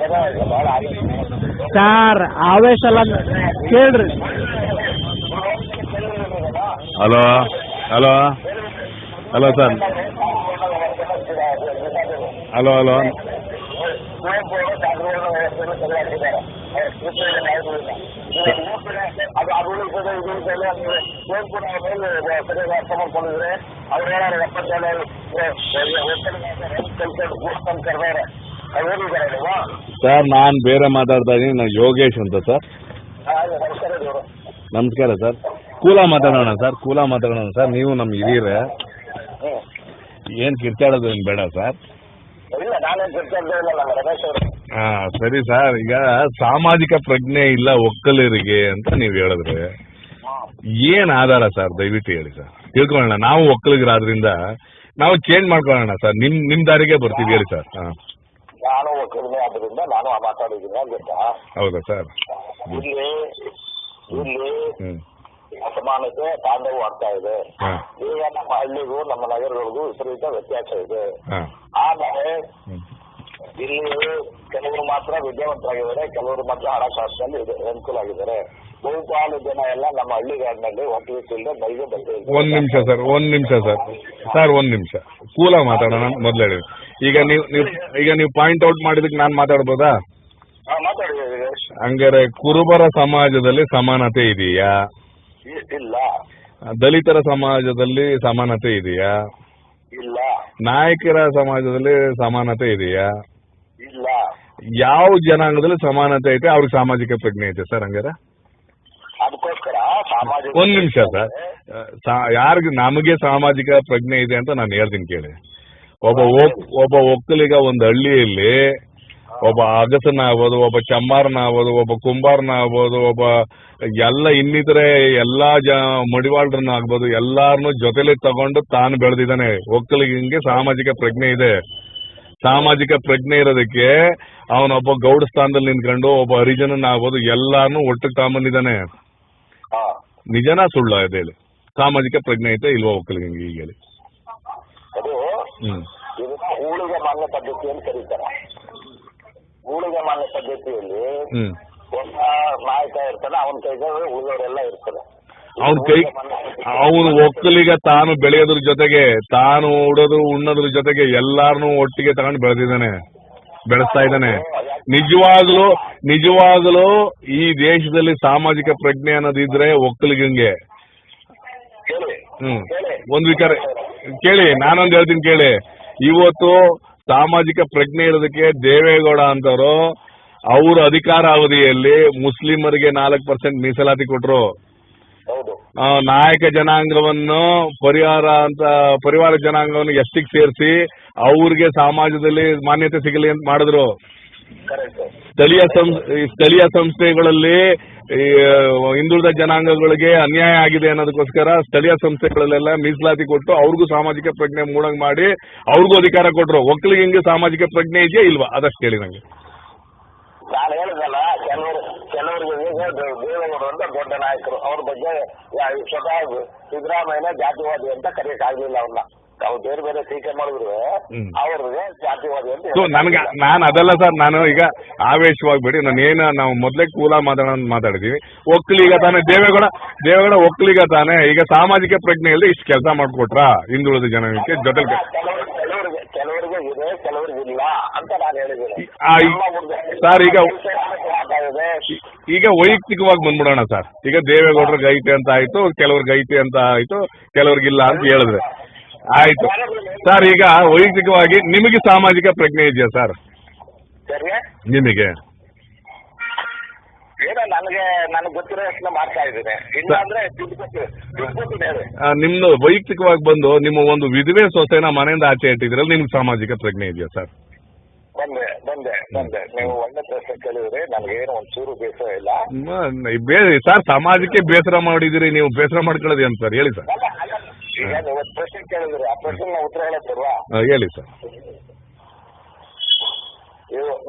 ಸರ್ ಆವೇಶ ಅಲ್ಲ ಕೇಳ್ರಿ. Hello hello hello sir, hello hello sir, ನಾನು ಬೇರೆ ಮಾತಾಡ್ತಾ ಇದ್ದೀನಿ. ನಾನು ಯೋಗೇಶ್ ಅಂತ ಸರ್. ನಮಸ್ಕಾರ ಸರ್. ಕೂಲ ಮಾತಾಡೋಣ ಸರ್, ಕೂಲ ಮಾತಾಡೋಣ ಸರ್. ನೀವು ನಮ್ಮ ಹಿರಿಯರೇ, ಏನು ಕಿರ್ಚಾಡೋದು ಏನು ಬೇಡ ಸರ್. ಹಾಂ ಸರಿ ಸರ್. ಈಗ ಸಾಮಾಜಿಕ ಪ್ರಜ್ಞೆ ಇಲ್ಲ ಒಕ್ಕಲಿಗರಿಗೆ ಅಂತ ನೀವು ಹೇಳಿದ್ರೆ ಏನು ಆಧಾರ ಸರ್? ದಯವಿಟ್ಟು ಹೇಳಿ ಸರ್, ತಿಳ್ಕೊಳ್ಳೋಣ. ನಾವು ಒಕ್ಕಲಿಗರಾದ್ರಿಂದ ನಾವು ಚೇಂಜ್ ಮಾಡ್ಕೊಳ್ಳೋಣ ಸರ್. ನಿಮ್ಮ ದಾರಿಗೆ ಬರ್ತೀವಿ, ಹೇಳಿ ಸರ್. ಹಾಂ, ನಾನು ಒಕ್ಕಲಿಗನೇ ಆದ್ರಿಂದ ನಾನು ಮಾತಾಡಿದ್ದೀನಿ ಗೊತ್ತಾ? ಹೌದಾ ಸರ್? ಇಲ್ಲಿ ಅಸಮಾನತೆ ತಾಂಡವ ಆಗ್ತಾ ಇದೆ. ಈಗ ನಮ್ಮ ಹಳ್ಳಿಗೂ ನಮ್ಮ ನಗರಗಳಿಗೂ ವಿಪರೀತ ವ್ಯತ್ಯಾಸ ಇದೆ. ಆಮೇಲೆ ಇಲ್ಲಿ ಕೆಲವರು ಮಾತ್ರ ವಿದ್ಯಾವಂತರಾಗಿದ್ದಾರೆ, ಕೆಲವರು ಮಾತ್ರ ಹಣಕಾಸಿನಲ್ಲಿ ಅನುಕೂಲ ಆಗಿದ್ದಾರೆ. ಬಹುಪಾಲು ಜನ ಎಲ್ಲ ನಮ್ಮ ಹಳ್ಳಿಗಾಡಿನಲ್ಲಿ ಒಟ್ಟಿಗೆ ಬೈಗೆ ಬಂದಿದೆ. ಒಂದ್ ನಿಮಿಷ ಸರ್, ಒಂದ್ ನಿಮಿಷ ಕೂಲ ಮಾತಾಡೋಣ ಮೊದಲು ಹೇಳಿ. ಈಗ ನೀವು ಪಾಯಿಂಟ್ ಔಟ್ ಮಾಡಿದಕ್ಕೆ ನಾನು ಮಾತಾಡ್ಬೋದಾ? ಮಾತಾಡಿ. ಹಂಗಾರೆ ಕುರುಬರ ಸಮಾಜದಲ್ಲಿ ಸಮಾನತೆ ಇದೆಯಾ? ಇಲ್ಲ. ದಲಿತರ ಸಮಾಜದಲ್ಲಿ ಸಮಾನತೆ ಇದೆಯಾ? ಇಲ್ಲ. ನಾಯಕರ ಸಮಾಜದಲ್ಲಿ ಸಮಾನತೆ ಇದೆಯಾ? ಇಲ್ಲ. ಯಾವ ಜನಾಂಗದಲ್ಲಿ ಸಮಾನತೆ ಐತೆ ಅವ್ರಿಗೆ ಸಾಮಾಜಿಕ ಪ್ರಜ್ಞೆ ಐತೆ ಸರ್? ಹಂಗಾರೆ ಅದಕ್ಕೋಸ್ಕರ ಸಾಮಾಜಿಕ ಒಂದ್ ನಿಮಿಷ ಸರ್, ಯಾರಿಗೆ ನಮಗೆ ಸಾಮಾಜಿಕ ಪ್ರಜ್ಞೆ ಇದೆ ಅಂತ ನಾನು ಹೇಳ್ತೀನಿ ಕೇಳಿ. ಒಬ್ಬ ಒಕ್ಕಲಿಗ ಒಂದು ಹಳ್ಳಿಯಲ್ಲಿ ಒಬ್ಬ ಅಗಸನ ಆಗ್ಬೋದು, ಒಬ್ಬ ಚಮ್ಮಾರನ ಆಗ್ಬೋದು, ಒಬ್ಬ ಕುಂಬಾರನ ಆಗ್ಬೋದು, ಒಬ್ಬ ಎಲ್ಲ ಇನ್ನಿತರೆ ಎಲ್ಲಾ ಮಡಿವಾಳರನ್ನ ಆಗ್ಬೋದು, ಎಲ್ಲಾರನ್ನು ಜೊತೆಲಿ ತಗೊಂಡು ತಾನು ಬೆಳೆದಿದ್ದಾನೆ. ಒಕ್ಕಲಿಗಂಗೆ ಸಾಮಾಜಿಕ ಪ್ರಜ್ಞೆ ಇದೆ. ಸಾಮಾಜಿಕ ಪ್ರಜ್ಞೆ ಇರೋದಕ್ಕೆ ಅವನೊಬ್ಬ ಗೌಡ ಸ್ಥಾನದಲ್ಲಿ ನಿಂತ್ಕೊಂಡು ಒಬ್ಬ ಹರಿಜನನ ಆಗ್ಬೋದು ಎಲ್ಲಾರನು ಒಟ್ಟಿಗೆ ತಗೊಂಬಂದಿದ್ದಾನೆ. ನಿಜನಾ ಸುಳ್ಳ ಇದು ಹೇಳಿ? ಸಾಮಾಜಿಕ ಪ್ರಜ್ಞೆ ಐತೆ ಇಲ್ವಾ ಒಕ್ಕಲಿಗಂಗೆ? ಈಗ ಹೇಳಿ. ಊಳಿಗೆ ಮಾನ್ಯ ಪದ್ಧತಿ ಅಂತ ಕರೀತಾರೆ. ಊಳಿಗೆ ಮಾನ್ಯ ಪದ್ಧತಿಯಲ್ಲಿ ಒಬ್ಬ ನಾಯಕ ಇರ್ತಾನೆ, ಅವನ ಕೈಗೆ ಉಳಿದವರೆಲ್ಲ ಇರ್ತಾರೆ. ಅವನು ಒಕ್ಕಲಿಗ ತಾನು ಬೆಳೆಯೋದ್ರ ಜೊತೆಗೆ, ತಾನು ಉಣ್ಣೋದ್ರ ಜೊತೆಗೆ ಎಲ್ಲಾರನು ಒಟ್ಟಿಗೆ ತಗೊಂಡು ಬೆಳೆಸ್ತಾ ಇದ್ದಾನೆ. ನಿಜವಾಗ್ಲೂ ಈ ದೇಶದಲ್ಲಿ ಸಾಮಾಜಿಕ ಪ್ರಜ್ಞೆ ಅನ್ನೋದಿದ್ರೆ ಒಕ್ಕಲಿಗಂಗೆ. ಒಂದ್ ವಿಚಾರ ಕೇಳಿ, ನಾನೊಂದು ಹೇಳ್ತೀನಿ ಕೇಳಿ. ಇವತ್ತು ಸಾಮಾಜಿಕ ಪ್ರಜ್ಞೆ ಇರೋದಕ್ಕೆ ದೇವೇಗೌಡ ಅಂತವರು ಅವ್ರ ಅಧಿಕಾರ ಅವಧಿಯಲ್ಲಿ ಮುಸ್ಲಿಮರಿಗೆ 4% ಮೀಸಲಾತಿ ಕೊಟ್ರು. ನಾಯಕ ಜನಾಂಗವನ್ನು ಪರಿವಾರ ಜನಾಂಗವನ್ನು ಎಸ್ಟಿಗೆ ಸೇರಿಸಿ ಅವ್ರಿಗೆ ಸಮಾಜದಲ್ಲಿ ಮಾನ್ಯತೆ ಸಿಗಲಿ ಅಂತ ಮಾಡಿದ್ರು. ಸ್ಥಳೀಯ ಸಂಸ್ಥೆಗಳಲ್ಲಿ ಹಿಂದುಳಿದ ಜನಾಂಗಗಳಿಗೆ ಅನ್ಯಾಯ ಆಗಿದೆ ಅನ್ನೋದಕ್ಕೋಸ್ಕರ ಸ್ಥಳೀಯ ಸಂಸ್ಥೆಗಳಲ್ಲೆಲ್ಲ ಮೀಸಲಾತಿ ಕೊಟ್ಟು ಅವ್ರಿಗೂ ಸಾಮಾಜಿಕ ಪ್ರಜ್ಞೆ ಮೂಡಂಗ್ ಮಾಡಿ ಅವ್ರಿಗೂ ಅಧಿಕಾರ ಕೊಟ್ರು. ಒಕ್ಕಲಿಗಂಗೆ ಸಾಮಾಜಿಕ ಪ್ರಜ್ಞೆ ಇದೆಯಾ ಇಲ್ವಾ? ಅದಷ್ಟು ಹೇಳಿ ನಂಗೆ. ನಾನು ಹೇಳಿದಲ್ಲ, ಕೆಲವರಿಗೆ ದೇವೇಗೌಡರು ಅಂತ ದೊಡ್ಡ ನಾಯಕರು, ಅವ್ರ ಬಗ್ಗೆ ಸ್ವತಃ ಸಿದ್ದರಾಮಯ್ಯನ ಜಾತಿವಾದಿ ಅಂತ ಕರೆಯಕ್ ಆಗ್ಲಿಲ್ಲ. ಅವ್ರನ್ನ ನಾವು ಬೇರೆ ಬೇರೆ ಟೀಕೆ ಮಾಡಿದ್ರು ಅವ್ರಿಗೆ ಜಾತಿವಾದಿ ಅಂತ. ನಾನು ಅದಲ್ಲ ಸರ್, ನಾನು ಈಗ ಆವೇಶವಾಗ್ಬೇಡಿ. ನಾವು ಮೊದಲೇ ಕೂಲ ಮಾತಾಡಿದೀವಿ. ಒಕ್ಕಲಿಗ ತಾನೆ ದೇವೇಗೌಡ ಒಕ್ಕಲಿಗ ತಾನೆ. ಈಗ ಸಾಮಾಜಿಕ ಪ್ರಜ್ಞೆಯಲ್ಲಿ ಇಷ್ಟು ಕೆಲಸ ಮಾಡ್ಕೊಟ್ರ ಹಿಂದುಳಿದ ಜನಾಂಗಕ್ಕೆ ಜೊತೆ? ಕೆಲವರಿಗೆ ಇದೆ, ಕೆಲವರಿಗೆ ಇಲ್ಲ ಅಂತ ನಾನು ಹೇಳಿದ್ದೀನಿ ಸರ್. ಈಗ ವೈಯಕ್ತಿಕವಾಗಿ ಬಂದ್ಬಿಡೋಣ ಸರ್. ಈಗ ದೇವೇಗೌಡರಿಗೆ ಐತೆ ಅಂತ ಆಯ್ತು, ಕೆಲವ್ರಿಗೆ ಐತೆ ಅಂತ ಆಯ್ತು, ಕೆಲವ್ರಿಗಿಲ್ಲ ಅಂತ ಹೇಳಿದ್ರೆ ಆಯ್ತು ಸರ್. ಈಗ ವೈಯಕ್ತಿಕವಾಗಿ ನಿಮಗೆ ಸಾಮಾಜಿಕ ಪ್ರಜ್ಞೆ ಇದೆಯಾ ಸರ್? ನಿಮಗೆ ನನಗೆ ಗೊತ್ತಿರೋ ಎಷ್ಟು ಮಾಡ್ತಾ ಇದ್ದೀನಿ. ಇಲ್ಲಾಂದ್ರೆ ನಿಮ್ದು ವೈಯಕ್ತಿಕವಾಗಿ ಬಂದು ನಿಮ್ಮ ಒಂದು ವಿಧವೆ ಸೊಸೆನ ಮನೆಯಿಂದ ಆಚೆ ಇಟ್ಟಿದ್ರಲ್ಲಿ ನಿಮ್ಗೆ ಸಾಮಾಜಿಕ ಪ್ರಜ್ಞೆ ಇದೆಯಾ ಸರ್? ಬಂದೆ. ನೀವು ಒಳ್ಳೆ ಪ್ರಶ್ನೆ ಕೇಳಿದ್ರಿ. ನನಗೇನು ಒಂಚೂರು ಬೇಸರ ಇಲ್ಲ ಸರ್. ಸಮಾಜಕ್ಕೆ ಬೇಸರ ಮಾಡಿದಿರಿ, ನೀವು ಬೇಸರ ಮಾಡ್ಕೊಳ್ಳೋದು ಏನು ಸರ್? ಹೇಳಿ ಸರ್. ಈಗ ನೀವು ಪ್ರಶ್ನೆ ಕೇಳಿದ್ರಿ, ಆ ಪ್ರಶ್ನೆ ಉತ್ತರ ಹೇಳತ್ತಲ್ವಾ? ಹೇಳಿ ಸರ್.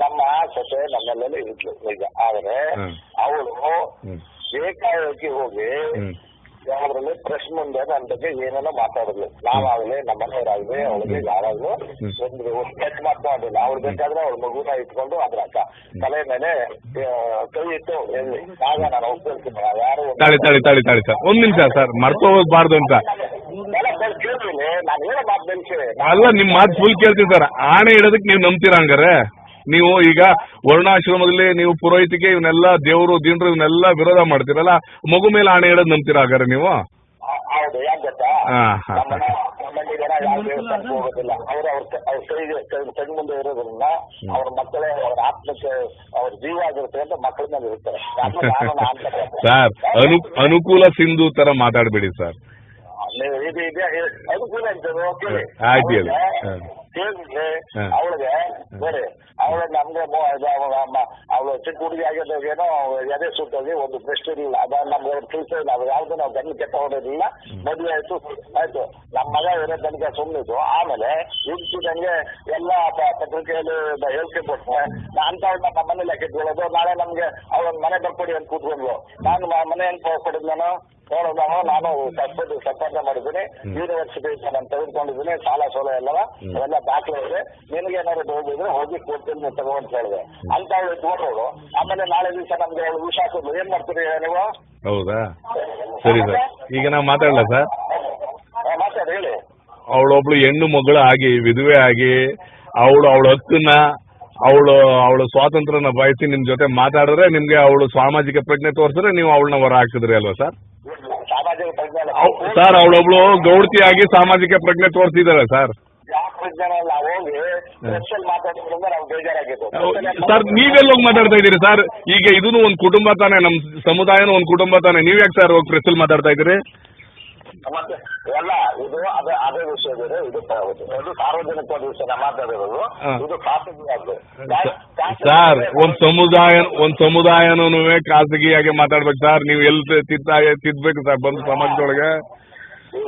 ನಮ್ಮ ಸೊಸೆ ನಮ್ಮಲ್ಲೇ ಇದ್ಲು ಈಗ. ಆದ್ರೆ ಅವಳು ಏಕಾಏಕಿ ಹೋಗಿ ಯಾವ್ದ್ರಲ್ಲಿ ಪ್ರೆಸ್ ಮುಂದೆ ನನ್ನ ಬಗ್ಗೆ ಏನೇನೋ ಮಾತಾಡಿದ್ಲು. ನಾವಾಗ್ಲಿ ನಮ್ಮ ಮನೆಯವರಾಗ್ಲಿ ಅವಳಿಗೆ ಯಾವಾಗ್ಲೂ ಒಂದು ಸ್ಕೆಚ್ ಮಾತಾಡಿಲ್ಲ. ಅವ್ಳು ಬೇಕಾದ್ರೆ ಅವ್ಳ ಮಗುನ ಇಟ್ಕೊಂಡು ಅದ್ರ ತಲೆ ಮೇಲೆ ಕೈ ಇಟ್ಟು ಹೇಳಿ ಆಗ ನಾನು ಒಪ್ಪಿರ್ತೀನಿ. ಯಾರು ತಾಳಿ ಸರ್ ಒಂದ್ ನಿಮಿಷ ಸರ್, ಮರ್ತು ಹೋಗ್ಬಾರ್ದು ಅಂತ ಕೇಳ್ತೀನಿ. ನಾನು ಏನೋ ಮಾತು ಬೆಳೆಸಿ ಅಲ್ಲ, ನಿಮ್ ಮಾತು ಫುಲ್ ಕೇಳ್ತೀನಿ ಸರ್. ಆಣೆ ಇಡೋದಕ್ಕೆ ನೀವು ನಂಬ್ತೀರಾ ಹಂಗಾರೆ? ನೀವು ಈಗ ವರ್ಣಾಶ್ರಮದಲ್ಲಿ ನೀವು ಪುರೋಹಿತಿಗೆ ಇವನ್ನೆಲ್ಲ ದೇವರು ದೀನರು ಇವನ್ನೆಲ್ಲ ವಿರೋಧ ಮಾಡ್ತೀರಲ್ಲ, ಮಗು ಮೇಲೆ ಆಣೆ ಇಡೋದು ನಂಬ್ತೀರಾ ಹಾಗಾದ್ರೆ ನೀವು? ಹೌದು. ಯಾಕೆ ಗೊತ್ತಾ, ನಮ್ಮಲ್ಲಿ ಜನ ಯಾವ ದೇವಸ್ಥಾನಕ್ಕೆ ಹೋಗೋದಿಲ್ಲ. ಅವ್ರ ಕೈಗೆ ಕಣ್ಣು ಮುಂದೆ ಇರೋದ್ರಿಂದ ಅವ್ರ ಮಕ್ಕಳೇ ಅವ್ರ ಆತ್ಮಕ್ಕೆ ಅವ್ರ ಜೀವ ಆಗಿರುತ್ತೆ ಅಂತ ಮಕ್ಕಳ ಮೇಲೆ ಇರ್ತಾರೆ. ಸರ್ ಅನುಕೂಲ ಸಿಂಧು ತರ ಮಾತಾಡ್ಬೇಡಿ ಸರ್. ಅನುಕೂಲ ಅಂತೇಳಿ ಆಯ್ತು ಕೇಳಿದ್ರೆ ಅವಳಿಗೆ ನೋಡಿ, ಅವಳ ನಮ್ಗೆ ಅವಳು ಚಿಕ್ಕ ಹುಡುಗಿ ಆಗಿದ್ದಾಗೇನೋ ಎದೆ ಸುಟ್ಟೋಗಿ ಒಂದು ಪ್ರಶ್ನೆ ಇರಲಿಲ್ಲ. ಅದ ನಮ್ಗೆ ಕೆಲಸ ಇಲ್ಲ. ಅದು ಯಾವ್ದು ನಾವು ಗಂಡು ಕೆಟ್ಟ ಹೊಡೋದಿಲ್ಲ. ಮದುವೆ ಆಯ್ತು ನಮ್ಮ ಮಗ ಇರೋ ತನಕ ಸುಮ್ಮನಿದ್ದು. ಆಮೇಲೆ ಇದ್ದಂಗೆ ಎಲ್ಲ ಪತ್ರಿಕೆಯಲ್ಲಿ ಹೇಳಿಕೆ ಕೊಟ್ಟೆ. ಅಂತವ್ರನ್ನ ನಮ್ಮ ಮನೇಲಿ ಕೆಟ್ಕೊಳ್ಳೋದು. ನಾಳೆ ನಮ್ಗೆ ಅವನ್ ಮನೆ ಬರ್ಕೊಡಿ ಅಂತ ಕೂತ್ಕೊಂಡ್ಲು. ನಾನು ಮನೆ ಹೆಂಗ್ ಕೊಡಿದ್ ನಾನು ಸಂಪಾದನೆ ಮಾಡಿದ್ದೀನಿ. ಯೂನಿವರ್ಸಿಟಿ ನಾನು ತೆಗೆದುಕೊಂಡಿದ್ದೀನಿ. ಸಾಲ ಎಲ್ಲವ ಅವೆಲ್ಲ ದಾಖಲೆ ಇದೆ. ನಿನಗೆ ಏನಾದ್ರು ಹೋಗಿದ್ರೆ ಹೋಗಿ ಕೊಡ್ತೀನಿ ತಗೊಂಡು ಹೇಳಿದೆ ಅಂತ ಅವಳು ಇಟ್ಕೊಂಡವಳು. ಆಮೇಲೆ ನಾಳೆ ದಿವಸ ನಮ್ಗೆ ವಿಶ್ವಾಸ ಏನ್ ಮಾಡ್ತೀರಿ ನೀವು? ಹೌದಾ? ಸರಿ ಸರ್, ಈಗ ನಾವು ಮಾತಾಡಲ್ಲ ಸರ್. ಮಾತಾಡಿ ಹೇಳಿ. ಅವಳೊಬ್ಳು ಹೆಣ್ಣು ಮಗಳು ಆಗಿ ವಿಧವೆ ಆಗಿ ಅವಳ ಹಕ್ಕನ್ನ ಅವಳು ಸ್ವಾತಂತ್ರ್ಯನ ಬಯಸಿ ನಿಮ್ ಜೊತೆ ಮಾತಾಡಿದ್ರೆ ನಿಮ್ಗೆ ಅವಳು ಸಾಮಾಜಿಕ ಪ್ರಜ್ಞೆ ತೋರಿಸಿದ್ರೆ ನೀವು ಅವಳನ್ನ ಹೊರ ಹಾಕಿದ್ರಿ ಅಲ್ವಾ ಸರ್? ಸಾಮಾಜಿಕ ಪ್ರಜ್ಞೆ ಸರ್ ಅವಳೊಬ್ಳು ಗೌಡ್ತಿಯಾಗಿ ಸಾಮಾಜಿಕ ಪ್ರಜ್ಞೆ ತೋರಿಸಿದಾರೆ ಸರ್. ಸರ್ ನೀವೆಲ್ಲ ಹೋಗಿ ಮಾತಾಡ್ತಾ ಇದ್ದೀರಿ ಸರ್? ಈಗ ಇದನ್ನು ಒಂದು ಕುಟುಂಬ ತಾನೆ, ನಮ್ ಸಮುದಾಯನೂ ಒಂದು ಕುಟುಂಬ ತಾನೆ. ನೀವ್ ಯಾಕೆ ಸರ್ ಹೋಗಿ ಪ್ರೆಸ್ಸಲ್ಲಿ ಮಾತಾಡ್ತಾ ಇದ್ದೀರಿ? ಮತ್ತೆ ಎಲ್ಲ ಇದು ಅದೇ ವಿಷಯ ಬೇರೆ. ಇದು ಸಾರ್ವಜನಿಕ ವಿಷಯ ಮಾತಾಡಿರೋದು. ಇದು ಖಾಸಗಿ. ಸರ್ ಒಂದ್ ಸಮುದಾಯನೂ ಖಾಸಗಿಯಾಗಿ ಮಾತಾಡ್ಬೇಕು ಸರ್. ನೀವು ಎಲ್ಲಿ ತಿದ್ಬೇಕು ಸರ್ ಬಂದು ಸಮಾಜದೊಳಗೆ? ಈಗ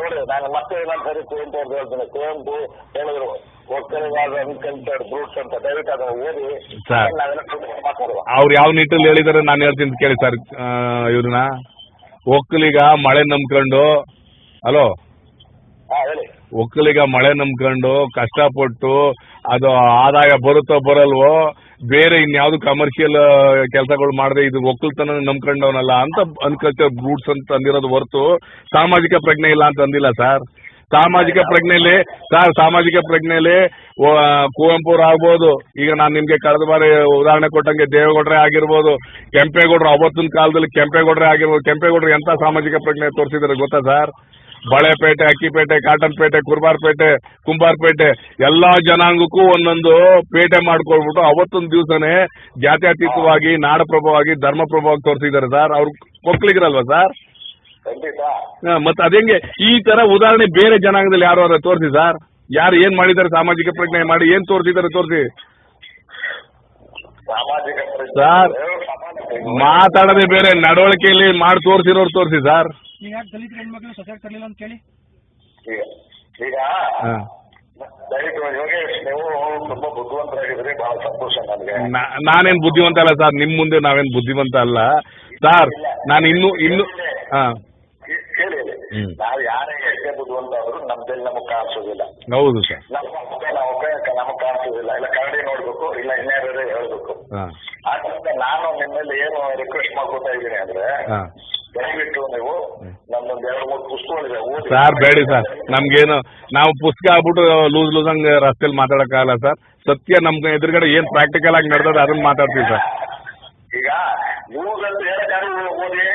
ನೋಡಿ, ನಾನು ಮತ್ತೆ ಇನ್ನೊಂದ್ಸರಿ ಕುವೆಂಪು ಅವ್ರು ಹೇಳ್ತೀನಿ. ಕುವೆಂಪು ಹೇಳಿದ್ರು ಒಕ್ಕಲಿಗಾದ ಅನ್ಕಲ್ಚರ್ಡ್ ಬ್ರೂಟ್ಸ್ ಅಂತ. ದಯವಿಟ್ಟು ಅದನ್ನು ಓದಿ ಮಾತಾಡುವ. ಅವ್ರು ಯಾವ ನಿಟ್ಟಲ್ಲಿ ಹೇಳಿದಾರೆ ನಾನು ಹೇಳ್ತೀನಿ ಕೇಳಿ ಸರ್. ಇವ್ರನ್ನ ಒಕ್ಕಲಿಗ ಮಳೆ ನಂಬ್ಕೊಂಡು, ಹಲೋ, ಒಕ್ಕಲಿಗ ಮಳೆ ನಂಬ್ಕೊಂಡು ಕಷ್ಟಪಟ್ಟು ಅದು ಆದಾಯ ಬರುತ್ತೋ ಬರಲ್ವೋ, ಬೇರೆ ಇನ್ಯಾವ್ದು ಕಮರ್ಷಿಯಲ್ ಕೆಲಸಗಳು ಮಾಡದೆ ಇದು ಒಕ್ಕಲ್ತನ ನಂಬ್ಕೊಂಡವನಲ್ಲ ಅಂತ ಅನ್ಕಲ್ಚರ್ ಬ್ರೂಟ್ಸ್ ಅಂತ ಅಂದಿರೋದು ಹೊರತು ಸಾಮಾಜಿಕ ಪ್ರಜ್ಞೆ ಇಲ್ಲ ಅಂತ ಅಂದಿಲ್ಲ ಸರ್. ಸಾಮಾಜಿಕ ಪ್ರಜ್ಞೆಯಲ್ಲಿ ಕುವೆಂಪು ಅವ್ರು ಆಗ್ಬೋದು. ಈಗ ನಾನು ನಿಮ್ಗೆ ಕಳೆದ ಬಾರಿ ಉದಾಹರಣೆ ಕೊಟ್ಟಂಗೆ ದೇವೇಗೌಡರೇ ಆಗಿರ್ಬೋದು, ಕೆಂಪೇಗೌಡರು ಅವತ್ತಿನ ಕಾಲದಲ್ಲಿ ಕೆಂಪೇಗೌಡರೇ ಆಗಿರ್ಬೋದು. ಕೆಂಪೇಗೌಡರು ಎಂತ ಸಾಮಾಜಿಕ ಪ್ರಜ್ಞೆ ತೋರಿಸಿದಾರೆ ಗೊತ್ತಾ ಸರ್? ಬಳೆಪೇಟೆ, ಅಕ್ಕಿಪೇಟೆ, ಕಾಟನ್ ಪೇಟೆ, ಕುರ್ಬಾರ್ಪೇಟೆ, ಕುಂಬಾರ್ಪೇಟೆ ಎಲ್ಲಾ ಜನಾಂಗಕ್ಕೂ ಒಂದೊಂದು ಪೇಟೆ ಮಾಡ್ಕೊಳ್ಬಿಟ್ಟು ಅವತ್ತೊಂದು ದಿವಸನೇ ಜಾತ್ಯತೀತವಾಗಿ, ನಾಡಪ್ರಭವಾಗಿ, ಧರ್ಮಪ್ರಭವಾಗಿ ತೋರಿಸಿದ್ದಾರೆ ಸರ್. ಅವ್ರು ಒಕ್ಕಲಿಗರಲ್ವಾ ಸರ್? ಮತ್ತೆ ಅದೇಂಗೆ ಈ ತರ ಉದಾಹರಣೆ ಬೇರೆ ಜನಾಂಗದಲ್ಲಿ ಯಾರು ತೋರಿಸಿ ಸರ್. ಯಾರು ಏನ್ ಮಾಡಿದ್ದಾರೆ ಸಾಮಾಜಿಕ ಪ್ರಜ್ಞೆ ಮಾಡಿ ಏನ್ ತೋರಿಸಿದ್ದಾರೆ ತೋರಿಸಿ ಸರ್. ಮಾತಾಡೋದೇ ಬೇರೆ, ನಡವಳಿಕೆಯಲ್ಲಿ ಮಾಡಿ ತೋರಿಸಿರೋರು ತೋರಿಸಿ ಸರ್. ಈಗ ಯೋಗೇಶ್, ನೀವು ತುಂಬಾ ಬುದ್ಧಿವಂತರಾಗಿದ್ರಿ. ಬಹಳ ಸಂತೋಷ ನನಗೆ. ನಾನೇನ್ ಬುದ್ಧಿವಂತ ಅಲ್ಲ ಸರ್, ನಿಮ್ ಮುಂದೆ ನಾವೇನ್ ಬುದ್ಧಿವಂತ ಅಲ್ಲ ಸರ್. ನಾನು ಇನ್ನು ಕೇಳಿ, ನಾವು ಯಾರೇ ಎಷ್ಟೇ ಬುದ್ಧಿವಂತ ಆದ್ರೂ ನಮ್ದಲ್ಲಿ ನಮಗ್ ಕಾಣಿಸೋದಿಲ್ಲ. ಹೌದು ಸರ್, ನಮಗ್ ಕಾಣಿಸೋದಿಲ್ಲ. ಇಲ್ಲ ಕನ್ನಡಿ ನೋಡ್ಬೇಕು, ಇಲ್ಲ ಇನ್ಯಾರೇ ಹೇಳ್ಬೇಕು. ಆದ್ರಿಂದ ನಾನು ನಿಮ್ಮಲ್ಲಿ ಏನು ರಿಕ್ವೆಸ್ಟ್ ಮಾಡ್ಕೊತಾ ಇದ್ದೀನಿ ಅಂದ್ರೆ, ದಯವಿಟ್ಟು ನೀವು ನಮ್ಮೊಂದು 2-3 ಪುಸ್ತಕಗಳಿದೆ ಓದಿ ಸರ್. ಬೇಡಿ ಸರ್, ನಮ್ಗೇನು ನಾವು ಪುಸ್ತಕ ಆಗ್ಬಿಟ್ಟು ಲೂಸ್ ಹಂಗೆ ರಸ್ತೆಯಲ್ಲಿ ಮಾತಾಡಕ್ಕಾಗಲ್ಲ ಸರ್. ಸತ್ಯ ನಮ್ಗೆ ಎದುರುಗಡೆ ಏನ್ ಪ್ರಾಕ್ಟಿಕಲ್ ಆಗಿ ನಡೆದ ಅದನ್ನ ಮಾತಾಡ್ತೀವಿ ಸರ್. ಈಗ ಓದಿ.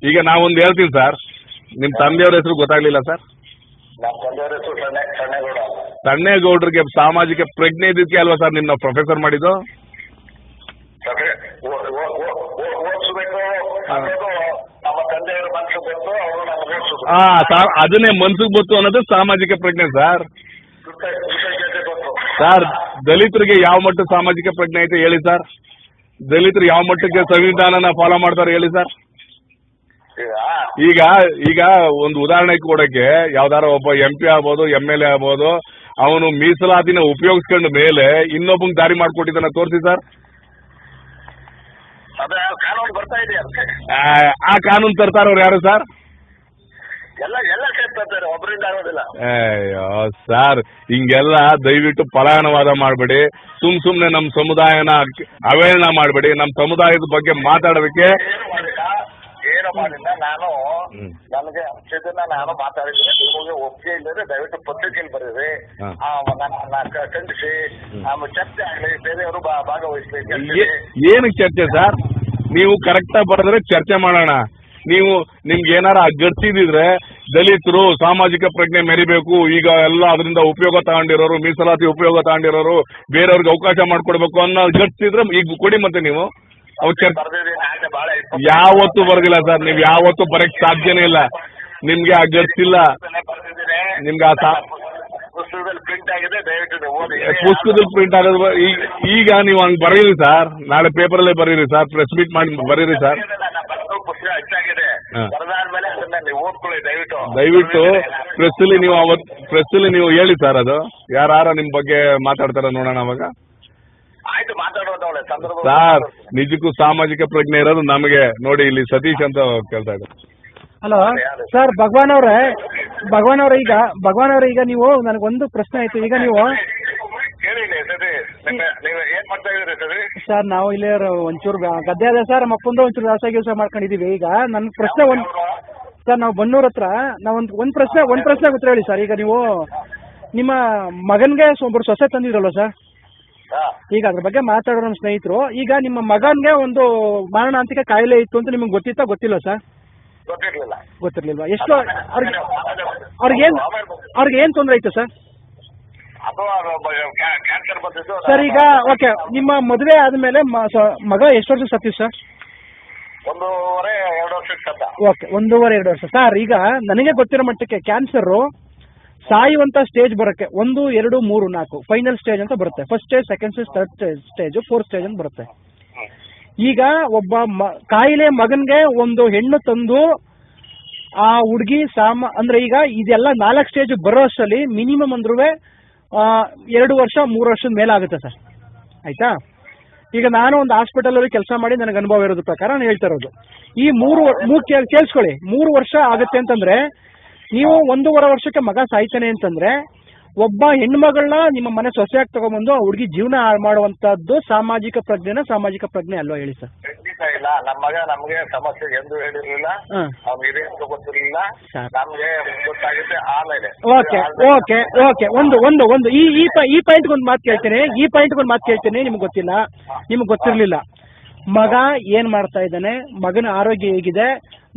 ಈಗ ನಾವೊಂದು ಹೇಳ್ತೀವಿ ಸರ್. ನಿಮ್ ತಂದೆಯವ್ರ ಹೆಸರು ಗೊತ್ತಾಗ್ಲಿಲ್ಲ ಸರ್? ನಮ್ಮ ತಂದೆಯವ್ರ ಹೆಸರು ಸಣ್ಣೇಗೌಡ. ಸಣ್ಣೇಗೌಡರಿಗೆ ಸಾಮಾಜಿಕ ಪ್ರಜ್ಞೆ ಇದಕ್ಕೆ ಅಲ್ವಾ ಸರ್ ನಿನ್ನ ಪ್ರೊಫೆಸರ್ ಮಾಡಿದ್ದು? ಓದಿಸ್ಬೇಕು, ನಮ್ಮ ತಂದೆಯವ್ರ ಮನಸ್ಸು ಬಂತು, ಅವರು ನಮ್ಗೆ ಓದಿಸಿದ್ರು. ಅದನ್ನೇ ಮನ್ಸಿಗೆ ಬಂತು ಅನ್ನೋದು ಸಾಮಾಜಿಕ ಪ್ರಜ್ಞೆ ಸರ್. ಸರ್, ದಲಿತರಿಗೆ ಯಾವ ಮಟ್ಟದ ಸಾಮಾಜಿಕ ಪ್ರಜ್ಞೆ ಐತೆ ಹೇಳಿ ಸರ್? ದಲಿತರು ಯಾವ ಮಟ್ಟಕ್ಕೆ ಸಂವಿಧಾನನ ಫಾಲೋ ಮಾಡ್ತಾರೆ ಹೇಳಿ ಸರ್? ಈಗ ಒಂದು ಉದಾಹರಣೆ ಕೊಡಕ್ಕೆ ಯಾವ್ದಾರ ಒಬ್ಬ MP ಆಗ್ಬೋದು, MLA ಆಗ್ಬೋದು, ಅವನು ಮೀಸಲಾತಿನ ಉಪಯೋಗಿಸ್ಕೊಂಡ ಮೇಲೆ ಇನ್ನೊಬ್ಬಂಗ್ ದಾರಿ ಮಾಡ್ಕೊಟ್ಟಿದ್ದಾನ ತೋರಿಸಿ ಸರ್. ಅದೇ ಕಾನೂನು ಬರ್ತಾ ಇದೆ ಅದಕ್ಕೆ. ಆ ಕಾನೂನು ತರ್ತಾರವ್ರು ಯಾರು ಸರ್? ಎಲ್ಲ ಕೇಳ್ತಾರೆ, ಒಬ್ಬರಿಂದ ಆಗೋದಿಲ್ಲ. ಅಯ್ಯೋ ಸರ್, ಹಿಂಗೆಲ್ಲ ದಯವಿಟ್ಟು ಪಲಾಯನವಾದ ಮಾಡಬೇಡಿ. ಸುಮ್ನೆ ನಮ್ಮ ಸಮುದಾಯನ ಅವೇಳನ ಮಾಡಬೇಡಿ. ನಮ್ಮ ಸಮುದಾಯದ ಬಗ್ಗೆ ಮಾತಾಡೋದಕ್ಕೆ ಏನು ಮಾಡಿಲ್ಲ. ನಾನು ನನಗೆ ಅನ್ಸಿದ್ದನ್ನ ನಾನು ಮಾತಾಡಿದ್ದೀನಿ. ನಿಮಗೆ ಒಪ್ಪಿಗೆ ಇಲ್ಲದೆ ದಯವಿಟ್ಟು ಪತ್ರಿಕೆಯಲ್ಲಿ ಬರೀರಿ, ಖಂಡಿಸಿ ಚರ್ಚೆ ಆಗಲಿ, ಬೇರೆಯವರು ಭಾಗವಹಿಸಲಿ. ಏನಕ್ಕೆ ಚರ್ಚೆ ಸರ್? ನೀವು ಕರೆಕ್ಟಾಗಿ ಬರೆದ್ರೆ ಚರ್ಚೆ ಮಾಡೋಣ. ನಿಮ್ಗೆ ಏನಾರ ಗರ್ಸಿದ್ರೆ ದಲಿತರು ಸಾಮಾಜಿಕ ಪ್ರಜ್ಞೆ ಮೆರಿಬೇಕು, ಈಗ ಎಲ್ಲ ಅದರಿಂದ ಉಪಯೋಗ ತಗೊಂಡಿರೋರು, ಮೀಸಲಾತಿ ಉಪಯೋಗ ತಗೊಂಡಿರೋರು ಬೇರೆಯವ್ರಿಗೆ ಅವಕಾಶ ಮಾಡ್ಕೊಡ್ಬೇಕು ಅನ್ನೋ ಗರ್ಸಿದ್ರೆ ಈಗ ಕೊಡಿ. ಮತ್ತೆ ನೀವು ಯಾವತ್ತೂ ಬರೋದಿಲ್ಲ ಸರ್, ನೀವು ಯಾವತ್ತೂ ಬರಕ್ ಸಾಧ್ಯನೇ ಇಲ್ಲ. ನಿಮ್ಗೆ ಆ ಗರ್ಸಿಲ್ಲ, ನಿಮ್ಗೆ ಆ ಪುಸ್ತಕದಲ್ಲಿ ಪ್ರಿಂಟ್ ಆಗಿದೆ, ದಯವಿಟ್ಟು ಓದಿ. ಪುಸ್ತಕದಲ್ಲಿ ಪ್ರಿಂಟ್ ಆಗೋದು ಈಗ ನೀವು ಹಂಗೆ ಬರೀರಿ ಸರ್, ನಾಳೆ ಪೇಪರಲ್ಲೇ ಬರೀರಿ ಸರ್, ಪ್ರೆಸ್ ಮೀಟ್ ಮಾಡಿ ಬರೀರಿ ಸರ್. ಪುಸ್ತಕ ಹೆಚ್ಚಾಗಿದೆ, ಬರೆದಾದ್ಮೇಲೆ ಅದನ್ನ ನೀವು ಓದ್ಕೊಳ್ಳಿ ದಯವಿಟ್ಟು ಪ್ರೆಸ್ಸಲ್ಲಿ ನೀವು ಹೇಳಿ ಸರ್. ಅದು ಯಾರ ನಿಮ್ ಬಗ್ಗೆ ಮಾತಾಡ್ತಾರ ನೋಡೋಣ ಅವಾಗ. ಆಯ್ತು, ಮಾತಾಡೋದವಳೆ ಸಂದರ್ಭ ಸರ್. ನಿಜಕ್ಕೂ ಸಾಮಾಜಿಕ ಪ್ರಜ್ಞೆ ಇರೋದು ನಮಗೆ ನೋಡಿ. ಇಲ್ಲಿ ಸತೀಶ್ ಅಂತ ಕೇಳ್ತಾ ಇದ್ದಾರೆ. ಹಲೋ ಸರ್, ಭಗವಾನ್ ಅವ್ರೆ, ಈಗ ನೀವು ನನಗೊಂದು ಪ್ರಶ್ನೆ ಆಯ್ತು. ಈಗ ನೀವು ಸರ್, ನಾವು ಇಲ್ಲಿ ಒಂಚೂರು ಗದ್ದೆ ಅದೇ ಸರ್, ಮಕ್ಕಂದು ಒಂಚೂರು ವ್ಯವಸಾಯ ಕೆಲಸ ಮಾಡ್ಕೊಂಡಿದೀವಿ. ಈಗ ನನ್ನ ಪ್ರಶ್ನೆ ಸರ್, ನಾವು ಬನ್ನೂರ್ ಹತ್ರ ಒಂದು ಪ್ರಶ್ನೆ ಉತ್ತರ ಹೇಳಿ ಸರ್. ಈಗ ನೀವು ನಿಮ್ಮ ಮಗನ್ಗೆ ಒಬ್ಬರು ಸೊಸೆ ತಂದಿದ್ರಲ್ವ ಸರ್, ಈಗ ಅದ್ರ ಬಗ್ಗೆ ಮಾತಾಡೋ ನಮ್ಮ ಸ್ನೇಹಿತರು. ಈಗ ನಿಮ್ಮ ಮಗನ್ಗೆ ಒಂದು ಮಾರಣಾಂತಿಕ ಕಾಯಿಲೆ ಇತ್ತು ಅಂತ ನಿಮ್ಗೆ ಗೊತ್ತಿಲ್ಲ ಸರ್? ಗೊತ್ತಿರ್ಲಿಲ್ವಾ? ಎಷ್ಟು ಅವ್ರಿಗೆ ಏನ್ ತೊಂದರೆ ಇತ್ತು ಸರ್? ಸರ್, ಈಗ ಓಕೆ, ನಿಮ್ಮ ಮದುವೆ ಆದ್ಮೇಲೆ ಮಗ ಎಷ್ಟು ವರ್ಷ ಸತ್ತಿ ಸರ್? 1.5-2 ವರ್ಷಕ್ಕೆ ಸತ್ತ. ಓಕೆ, 1.5-2 ವರ್ಷ. ಸರ್, ಈಗ ನನಗೆ ಗೊತ್ತಿರೋ ಮಟ್ಟಕ್ಕೆ ಕ್ಯಾನ್ಸರು ಸಾಯುವಂತ ಸ್ಟೇಜ್ ಬರೋಕ್ಕೆ 1, 2, 3, 4 ಫೈನಲ್ ಸ್ಟೇಜ್ ಅಂತ ಬರುತ್ತೆ. First stage, second stage, third stage, fourth stage ಅಂತ ಬರುತ್ತೆ. ಈಗ ಒಬ್ಬ ಕಾಯಿಲೆ ಮಗನ್ಗೆ ಒಂದು ಹೆಣ್ಣು ತಂದು ಆ ಹುಡುಗಿ ಅಂದ್ರೆ ಈಗ ಇದೆಲ್ಲ 4 ಸ್ಟೇಜ್ ಬರೋ ಅಷ್ಟರಲ್ಲಿ ಮಿನಿಮಮ್ ಅಂದ್ರೂ 2 ವರ್ಷ 3 ವರ್ಷದ ಮೇಲಾಗುತ್ತೆ ಸರ್. ಆಯ್ತಾ? ಈಗ ನಾನು ಒಂದು ಹಾಸ್ಪಿಟಲಲ್ಲಿ ಕೆಲಸ ಮಾಡಿ ನನಗೆ ಅನುಭವ ಇರೋದ್ರ ಪ್ರಕಾರ ನಾನು ಹೇಳ್ತಾ ಇರೋದು, ಈ ಕೇಳಿಸ್ಕೊಳ್ಳಿ, 3 ವರ್ಷ ಆಗುತ್ತೆ ಅಂತಂದ್ರೆ ನೀವು 1.5 ವರ್ಷಕ್ಕೆ ಮಗ ಸಾಯ್ತಾನೆ ಅಂತಂದ್ರೆ ಒಬ್ಬ ಹೆಣ್ಮಗಳನ್ನ ನಿಮ್ಮ ಮನೆ ಸೊಸೆಯಾಗಿ ತಗೊಂಡ್ಬಂದು ಆ ಹುಡುಗಿ ಜೀವನ ಹಾಳು ಮಾಡುವಂತದ್ದು ಸಾಮಾಜಿಕ ಪ್ರಜ್ಞೆ ಅಲ್ವಾ ಹೇಳಿ ಸರ್? ಖಂಡಿತ ಇಲ್ಲ. ನಮ್ಮ ಮಗ ನಮ್ಗೆ ಸಮಸ್ಯೆ ಎಂದು ಹೇಳಿರ್ಲಿಲ್ಲ, ಅವ್ನಿಗೆ ಗೊತ್ತಿರ್ಲಿಲ್ಲ, ನಮ್ಗೆ ಗೊತ್ತಾಗುತ್ತೆ ಆಮೇಲೆ. ಓಕೆ ಒಂದು ಈ ಪಾಯಿಂಟ್ ಒಂದು ಮಾತು ಕೇಳ್ತೀನಿ. ನಿಮ್ಗೆ ಗೊತ್ತಿಲ್ಲ, ನಿಮ್ಗೆ ಗೊತ್ತಿರ್ಲಿಲ್ಲ, ಮಗ ಏನ್ ಮಾಡ್ತಾ ಇದ್ದಾನೆ, ಮಗನ ಆರೋಗ್ಯ ಹೇಗಿದೆ,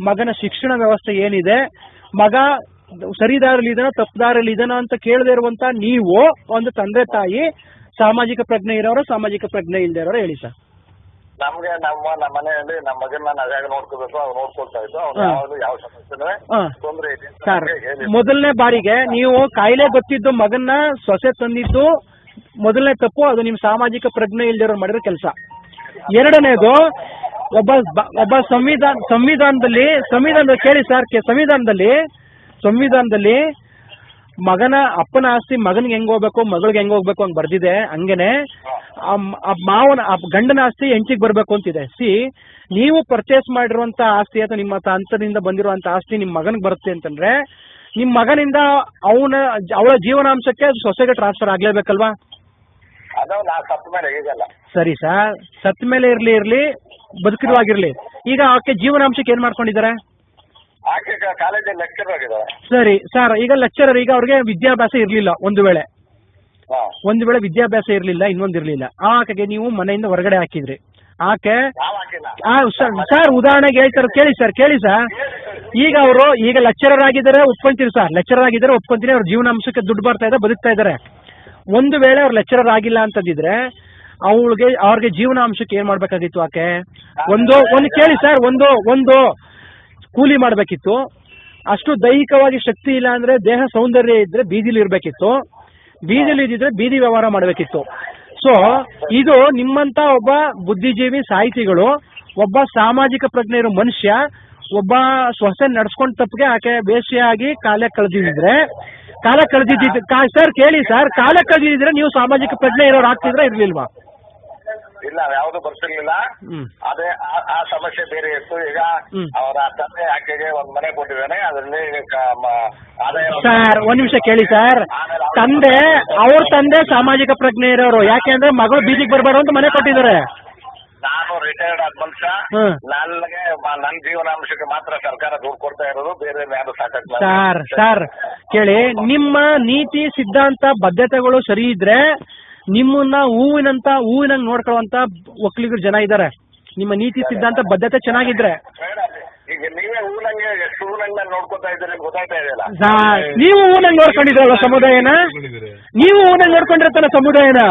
ಮಗನ ಶಿಕ್ಷಣ ವ್ಯವಸ್ಥೆ ಏನಿದೆ, ಮಗ ಸರಿದಾರಲ್ಲಿ ಇದಾನೋ ತಪ್ಪುದಾರಲ್ಲಿ ಇದಾನೋ ಅಂತ ಕೇಳದೇ ಇರುವಂತ ನೀವು ಒಂದು ತಂದೆ ತಾಯಿ ಸಾಮಾಜಿಕ ಪ್ರಜ್ಞೆ ಇರೋರು, ಸಾಮಾಜಿಕ ಪ್ರಜ್ಞೆ ಇಲ್ಲದೆ ಇರೋರು ಹೇಳಿ ಸರ್? ನಮ್ಗೆ ನಮ್ಮ ಮನೆಯಲ್ಲಿ ನಮ್ಮ ಮಗನ ನಾವ್ಯಾಗ ನೋಡ್ಕೋಬೇಕು, ಅವ್ರು ನೋಡ್ಕೊಳ್ತಾ ಇದ್ದು, ಅವ್ರು ಯಾವ ಸಮಸ್ಯೆ ತೊಂದರೆ ಇದೆ ಸರ್. ಮೊದಲನೇ ಬಾರಿಗೆ ನೀವು ಕಾಯಿಲೆ ಗೊತ್ತಿದ್ದು ಮಗನ್ನ ಸೊಸೆ ತಂದಿದ್ದು ಮೊದಲನೇ ತಪ್ಪು. ಅದು ನಿಮ್ ಸಾಮಾಜಿಕ ಪ್ರಜ್ಞೆ ಇಲ್ದಿರೋರು ಮಾಡಿರೋ ಕೆಲಸ. ಎರಡನೇದು, ಒಬ್ಬ ಸಂವಿಧಾನದಲ್ಲಿ ಕೇಳಿ ಸರ್, ಸಂವಿಧಾನದಲ್ಲಿ ಮಗನ ಅಪ್ಪನ ಆಸ್ತಿ ಮಗನಿಗೆ ಹೆಂಗ್ ಹೋಗ್ಬೇಕು, ಮಗಳಿಗೆ ಹೆಂಗ್ ಹೋಗ್ಬೇಕು ಹಂಗ್ ಬರ್ದಿದೆ. ಹಂಗೇನೆ ಗಂಡನ ಆಸ್ತಿ ಹೆಂಡತಿಗೆ ಬರ್ಬೇಕು ಅಂತಿದೆ. ನೀವು ಪರ್ಚೇಸ್ ಮಾಡಿರುವಂತ ಆಸ್ತಿ ಅಥವಾ ನಿಮ್ಮ ತಂತದಿಂದ ಬಂದಿರುವಂತ ಆಸ್ತಿ ನಿಮ್ ಮಗನಿಗೆ ಬರುತ್ತೆ ಅಂತಂದ್ರೆ ನಿಮ್ ಮಗನಿಂದ ಅವಳ ಜೀವನಾಂಶಕ್ಕೆ ಸೊಸೆಗೆ ಟ್ರಾನ್ಸ್ಫರ್ ಆಗ್ಲೇಬೇಕಲ್ವಾ? ಸರಿ ಸರ್, ಸತ್ ಮೇಲೆ ಇರ್ಲಿ ಬದುಕಿರುವಾಗಿರ್ಲಿ, ಈಗ ಆಕೆ ಜೀವನಾಂಶಕ್ಕೆ ಏನ್ ಮಾಡ್ಕೊಂಡಿದ್ದಾರೆ? ಸರಿ ಸರ್, ಈಗ ಲೆಕ್ಚರರ್, ಈಗ ಅವ್ರಿಗೆ ವಿದ್ಯಾಭ್ಯಾಸ ಇರ್ಲಿಲ್ಲ, ಒಂದು ವೇಳೆ ವಿದ್ಯಾಭ್ಯಾಸ ಇರ್ಲಿಲ್ಲ, ಇನ್ನೊಂದಿರ್ಲಿಲ್ಲ, ಆಕೆಗೆ ನೀವು ಮನೆಯಿಂದ ಹೊರಗಡೆ ಹಾಕಿದ್ರಿ. ಆಕೆ ಸರ್ ಉದಾಹರಣೆಗೆ ಹೇಳ್ತಾರೆ, ಕೇಳಿ ಸರ್. ಈಗ ಅವರು ಲೆಕ್ಚರರ್ ಆಗಿದ್ದಾರೆ, ಒಪ್ಕೊಂತೀರಿ ಸರ್, ಒಪ್ಕೊಂತೀನಿ, ಅವ್ರ ಜೀವನಾಂಶಕ್ಕೆ ದುಡ್ಡು ಬರ್ತಾ ಇದೆ, ಬದುಕ್ತಾ ಇದ್ದಾರೆ. ಒಂದು ವೇಳೆ ಅವ್ರು ಲೆಕ್ಚರರ್ ಆಗಿಲ್ಲ ಅಂತಂದಿದ್ರೆ ಅವ್ರಿಗೆ ಜೀವನಾಂಶಕ್ಕೆ ಏನ್ ಮಾಡ್ಬೇಕಾಗಿತ್ತು? ಆಕೆ ಒಂದು ಕೇಳಿ ಸರ್, ಒಂದು ಕೂಲಿ ಮಾಡ್ಬೇಕಿತ್ತು. ಅಷ್ಟು ದೈಹಿಕವಾಗಿ ಶಕ್ತಿ ಇಲ್ಲ ಅಂದ್ರೆ, ದೇಹ ಸೌಂದರ್ಯ ಇದ್ರೆ ಬೀದಿಲಿ ಇರ್ಬೇಕಿತ್ತು, ಬೀದಿಲಿ ಇದ್ದಿದ್ರೆ ಬೀದಿ ವ್ಯವಹಾರ ಮಾಡ್ಬೇಕಿತ್ತು. ಸೊ ಇದು ನಿಮ್ಮಂತ ಒಬ್ಬ ಬುದ್ಧಿಜೀವಿ ಸಾಹಿತಿಗಳು, ಒಬ್ಬ ಸಾಮಾಜಿಕ ಪ್ರಜ್ಞೆ ಇರೋ ಮನುಷ್ಯ, ಒಬ್ಬ ಸೊಸೆ ನಡ್ಸ್ಕೊಂಡ್ ತಪ್ಪಿಗೆ ಆಕೆ ಬೇಸಿಯಾಗಿ ಕಾಲ ಕಳೆದಿದ್ರೆ ಕಾಲ ಕಳೆದಿದ್ದು ಸರ್ ಕೇಳಿ ಸರ್, ಕಾಲ ಕಳೆದಿದ್ರೆ ನೀವು ಸಾಮಾಜಿಕ ಪ್ರಜ್ಞೆ ಇರೋರು ಆಗ್ತಿದ್ರ ಇರ್ಲಿಲ್ವಾ? ಇಲ್ಲ, ಯಾವ್ದು ಬರ್ತಿರ್ಲಿಲ್ಲ. ಅದೇ ಆ ಸಮಸ್ಯೆ ಬೇರೆ ಇತ್ತು. ಈಗ ಅವರ ತಂದೆ ಆಕೆಗೆ ಒಂದ್ ಮನೆ ಕೊಟ್ಟಿದ್ದಾನೆ, ಅದರಲ್ಲಿ ಆದಾಯ. ಸರ್ ಒಂದ್ ನಿಮಿಷ ಕೇಳಿ ಸರ್, ಅವ್ರ ತಂದೆ ಸಾಮಾಜಿಕ ಪ್ರಜ್ಞೆ ಇರೋರು, ಯಾಕೆಂದ್ರೆ ಮಗಳು ಬೀದಿಗೆ ಬರಬಾರ್ದು ಅಂತ ಮನೆ ಕೊಟ್ಟಿದ್ದಾರೆ. ನಾನು ರಿಟೈರ್ಡ್ ಆದ ಮನುಷ್ಯ, ನನಗೆ ನನ್ನ ಜೀವನಾಂಶಕ್ಕೆ ಮಾತ್ರ ಸರ್ಕಾರ ದುಡ್ಡು ಕೊಡ್ತಾ ಇರೋದು, ಬೇರೆ ಯಾರು ಸಾಕಾಗ್ತದೆ. ಸರ್ ಕೇಳಿ, ನಿಮ್ಮ ನೀತಿ ಸಿದ್ಧಾಂತ ಬದ್ಧತೆಗಳು ಸರಿ ಇದ್ರೆ ನಿಮ್ಮನ್ನ ಹೂವಿನಂಗ್ ನೋಡ್ಕೊಳ್ಳುವಂತ ಒಕ್ಕಲಿಗರು ಜನ ಇದ್ದಾರೆ. ನಿಮ್ಮ ನೀತಿ ಸಿದ್ಧಾಂತ ಬದ್ಧತೆ ಚೆನ್ನಾಗಿದ್ರೆ. ಈಗ ನೀವೇ ಹೂವಿನಂಗೆ ಎಷ್ಟು ಹೂವಿನಂಗೆ ನೋಡ್ಕೊತಾ ಇದ್ದೀರಿ ಗೊತ್ತಾಯ್ತಾ ಇದೆಯಲ್ಲ. ನೀವು ಹೂವಿನಂಗ್ ನೋಡ್ಕೊಂಡಿದ್ರಲ್ಲ ಸಮುದಾಯನ, ನೀವು ಹೂವಿನಂಗ್ ನೋಡ್ಕೊಂಡಿರ್ತಾನೆ ಸಮುದಾಯನ.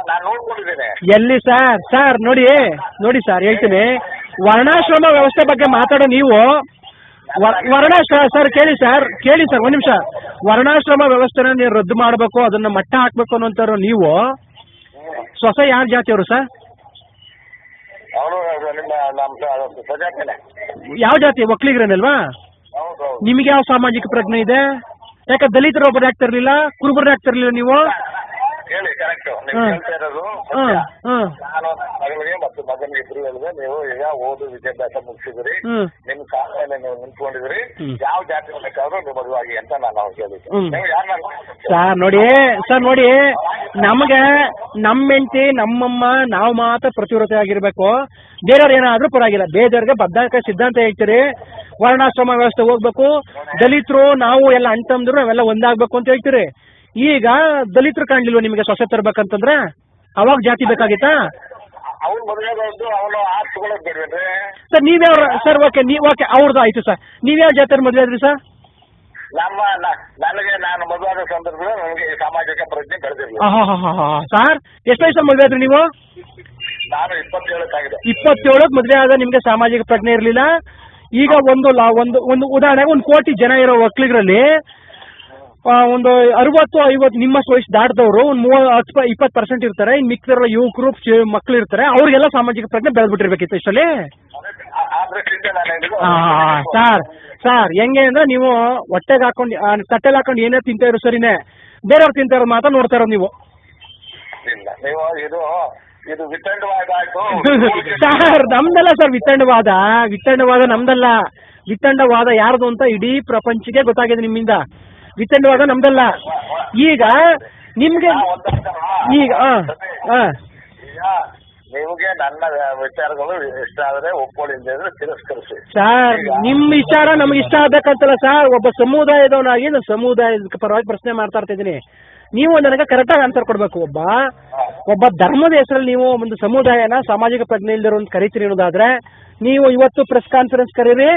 ನಾನು ನೋಡ್ಕೊಂಡಿದ್ದೇನೆ. ಎಲ್ಲಿ ಸರ್ ನೋಡಿ ಸರ್ ಹೇಳ್ತೀನಿ, ವರ್ಣಾಶ್ರಮ ವ್ಯವಸ್ಥೆ ಬಗ್ಗೆ ಮಾತಾಡೋ ನೀವು ಸರ್ ಕೇಳಿ ಸರ್ ಒಂದ್ ನಿಮಿಷ, ವರ್ಣಾಶ್ರಮ ವ್ಯವಸ್ಥೆನ ನೀವು ರದ್ದು ಮಾಡಬೇಕು, ಅದನ್ನ ಮಟ್ಟ ಹಾಕ್ಬೇಕು ಅನ್ನೋಂತಾರು ನೀವು. ಸೊಸೆ ಯಾರ ಜಾತಿಯವರು ಸರ್? ಯಾವ ಜಾತಿ? ಒಕ್ಕಲಿಗರನಲ್ವಾ? ನಿಮಗೆ ಯಾವ ಸಾಮಾಜಿಕ ಪ್ರಜ್ಞೆ ಇದೆ? ಯಾಕೆ ದಲಿತರು ಒಬ್ಬರು ಆಗ್ತಿರ್ಲಿಲ್ಲ, ಕುರುಬರು ಆಗ್ತಿರ್ಲಿಲ್ಲ ನೀವು? ಹೇಳಿ, ಕರೆಕ್ಟ್. ನೀವು ಹೇಳ್ತಾ ಇರೋದು ನಾನು ಮಗಳಿಗೆ ಮತ್ತು ಮಗನಿಗೆ ಇಬ್ರು ಹೇಳಿದೆ, ನೀವು ಈಗ ಓದು ವಿದ್ಯಾಭ್ಯಾಸ ಮುಗಿಸಿದ್ರಿ, ನಿಮ್ ಕಾಲ ಮೇಲೆ ನೀವು ನಿಂತ್ಕೊಂಡಿದ್ರಿ, ಯಾವ ಜಾತಿ ಬೇಕಾದ್ರೂ ನೀವು ಮದುವಾಗಿ ಅಂತ ನಾನು ಹೇಳಿದ್ದೆ. ಸರ್ ನೋಡಿ ನಮಗೆ ನಮ್ಮ ಹೆಂಡತಿ ನಮ್ಮಮ್ಮ ನಾವು ಮಾತ್ರ ಪ್ರತಿವ್ರತೆ ಆಗಿರ್ಬೇಕು, ಬೇರೆಯವ್ರು ಏನಾದ್ರೂ ಪರವಾಗಿಲ್ಲ. ಬೇರೆಯವ್ರಿಗೆ ಬದ್ಧತೆ ಸಿದ್ಧಾಂತ ಹೇಳ್ತೀರಿ, ವರ್ಣಾಶ್ರಮ ವ್ಯವಸ್ಥೆ ಹೋಗ್ಬೇಕು, ದಲಿತರು ನಾವು ಎಲ್ಲ ಅಣ್ತಂದ್ರು ನಾವೆಲ್ಲ ಒಂದಾಗ್ಬೇಕು ಅಂತ ಹೇಳ್ತೀರಿ. ಈಗ ದಲಿತರು ಕಾಣ್ಲಿಲ್ವ ನಿಮಗೆ ಸೊಸೆ ತರ್ಬೇಕಂತಂದ್ರೆ? ಅವಾಗ ಜಾತಿ ಬೇಕಾಗಿತ್ತಾ? ಸರ್ ನೀವ್ಯಾವ ಸರ್? ಓಕೆ ಅವ್ರದ್ದು ಆಯ್ತು ಸರ್. ನೀವ್ಯಾವ ಜಾತಿಯವ್ರ ಮದುವೆ ಆದ್ರಿ ಸರ್? ನನಗೆ ನಾನು ಮದುವಾದ ಸಂದರ್ಭದಲ್ಲಿ ನನಗೆ ಸಾಮಾಜಿಕ ಪ್ರಜ್ಞೆ ಬೆಳೆದಿರಲಿಲ್ಲ. ಸರ್ ಎಷ್ಟು ವಯಸ್ಸಲ್ಲಿ ಮದುವೆ ಆದ್ರಿ ನೀವು? ನಾನು 27ಕ್ಕೆ ಮದುವೆ ಆದ ನಿಮ್ಗೆ ಸಾಮಾಜಿಕ ಪ್ರಜ್ಞೆ ಇರಲಿಲ್ಲ. ಈಗ ಒಂದು ಉದಾಹರಣೆಗೆ 1 ಕೋಟಿ ಜನ ಇರೋ ಒಕ್ಕಲಿಗರಲ್ಲಿ ಒಂದು 60-50 ನಿಮ್ಮ ವಯಸ್ಸು ದಾಟದವರು ಒಂದು 20% ಇರ್ತಾರೆ. ಇನ್ನು ಮಿಕ್ಕಿರೋ ಯುವಕರು ಮಕ್ಕಳು ಇರ್ತಾರೆ, ಅವ್ರಿಗೆಲ್ಲ ಸಾಮಾಜಿಕ ಪ್ರಜ್ಞೆ ಬೆಳೆದ್ಬಿಟ್ಟಿರ್ಬೇಕಿತ್ತು ಇಷ್ಟಲ್ಲಿ. ಸರ್ ಹೆಂಗೆ ಅಂದ್ರೆ ನೀವು ಹೊಟ್ಟೆಗೆ ಹಾಕೊಂಡು ತಟ್ಟೆಲಿ ಹಾಕೊಂಡು ಏನೇ ತಿಂತಾ ಇರೋ ಸರಿನೇ, ಬೇರೆಯವ್ರು ತಿಂತಾ ಇರೋದು ಮಾತ್ರ ನೋಡ್ತಾ ಇರೋದು ನೀವು. Sir ನಮ್ದಲ್ಲ sir ವಿತ್ತಂಡವಾದ ನಮ್ದಲ್ಲ. ವಿತ್ತಂಡವಾದ ಯಾರ್ದು ಅಂತ ಇಡೀ ಪ್ರಪಂಚಕ್ಕೆ ಗೊತ್ತಾಗಿದೆ ನಿಮ್ಮಿಂದ. ವಿತ್ತಂಡವಾದ ನಮ್ದಲ್ಲ. ಈಗ ನಿಮ್ಗೆ ಈಗ ನಿಮಗೆ ನನ್ನ ವಿಚಾರಗಳು ಇಷ್ಟ ಆದ್ರೆ ಒಪ್ಕೊಳ್ಳಿದ್ರೆ ತಿರಸ್ಕರಿಸಿ. ಸರ್ ನಿಮ್ ವಿಚಾರ ನಮ್ಗೆ ಇಷ್ಟ ಆಗ್ಬೇಕಂತಲ್ಲ ಸರ್. ಒಬ್ಬ ಸಮುದಾಯದವನಾಗಿ ನಾನು ಸಮುದಾಯದ ಪರವಾಗಿ ಪ್ರಶ್ನೆ ಮಾಡ್ತಾ ಇದ್ದೀನಿ. ನೀವು ನನಗೆ ಕರೆಕ್ಟಾಗಿ ಆನ್ಸರ್ ಕೊಡ್ಬೇಕು. ಒಬ್ಬ ಧರ್ಮದ ಹೆಸರಲ್ಲಿ ನೀವು ಒಂದು ಸಮುದಾಯನ ಸಾಮಾಜಿಕ ಪ್ರಜ್ಞೆ ಇಲ್ದಿರೋ ಅಂತ ಕರಿತೀರಿ ಅನ್ನೋದಾದ್ರೆ, ನೀವು ಇವತ್ತು ಪ್ರೆಸ್ ಕಾನ್ಫರೆನ್ಸ್ ಕರೀರಿ,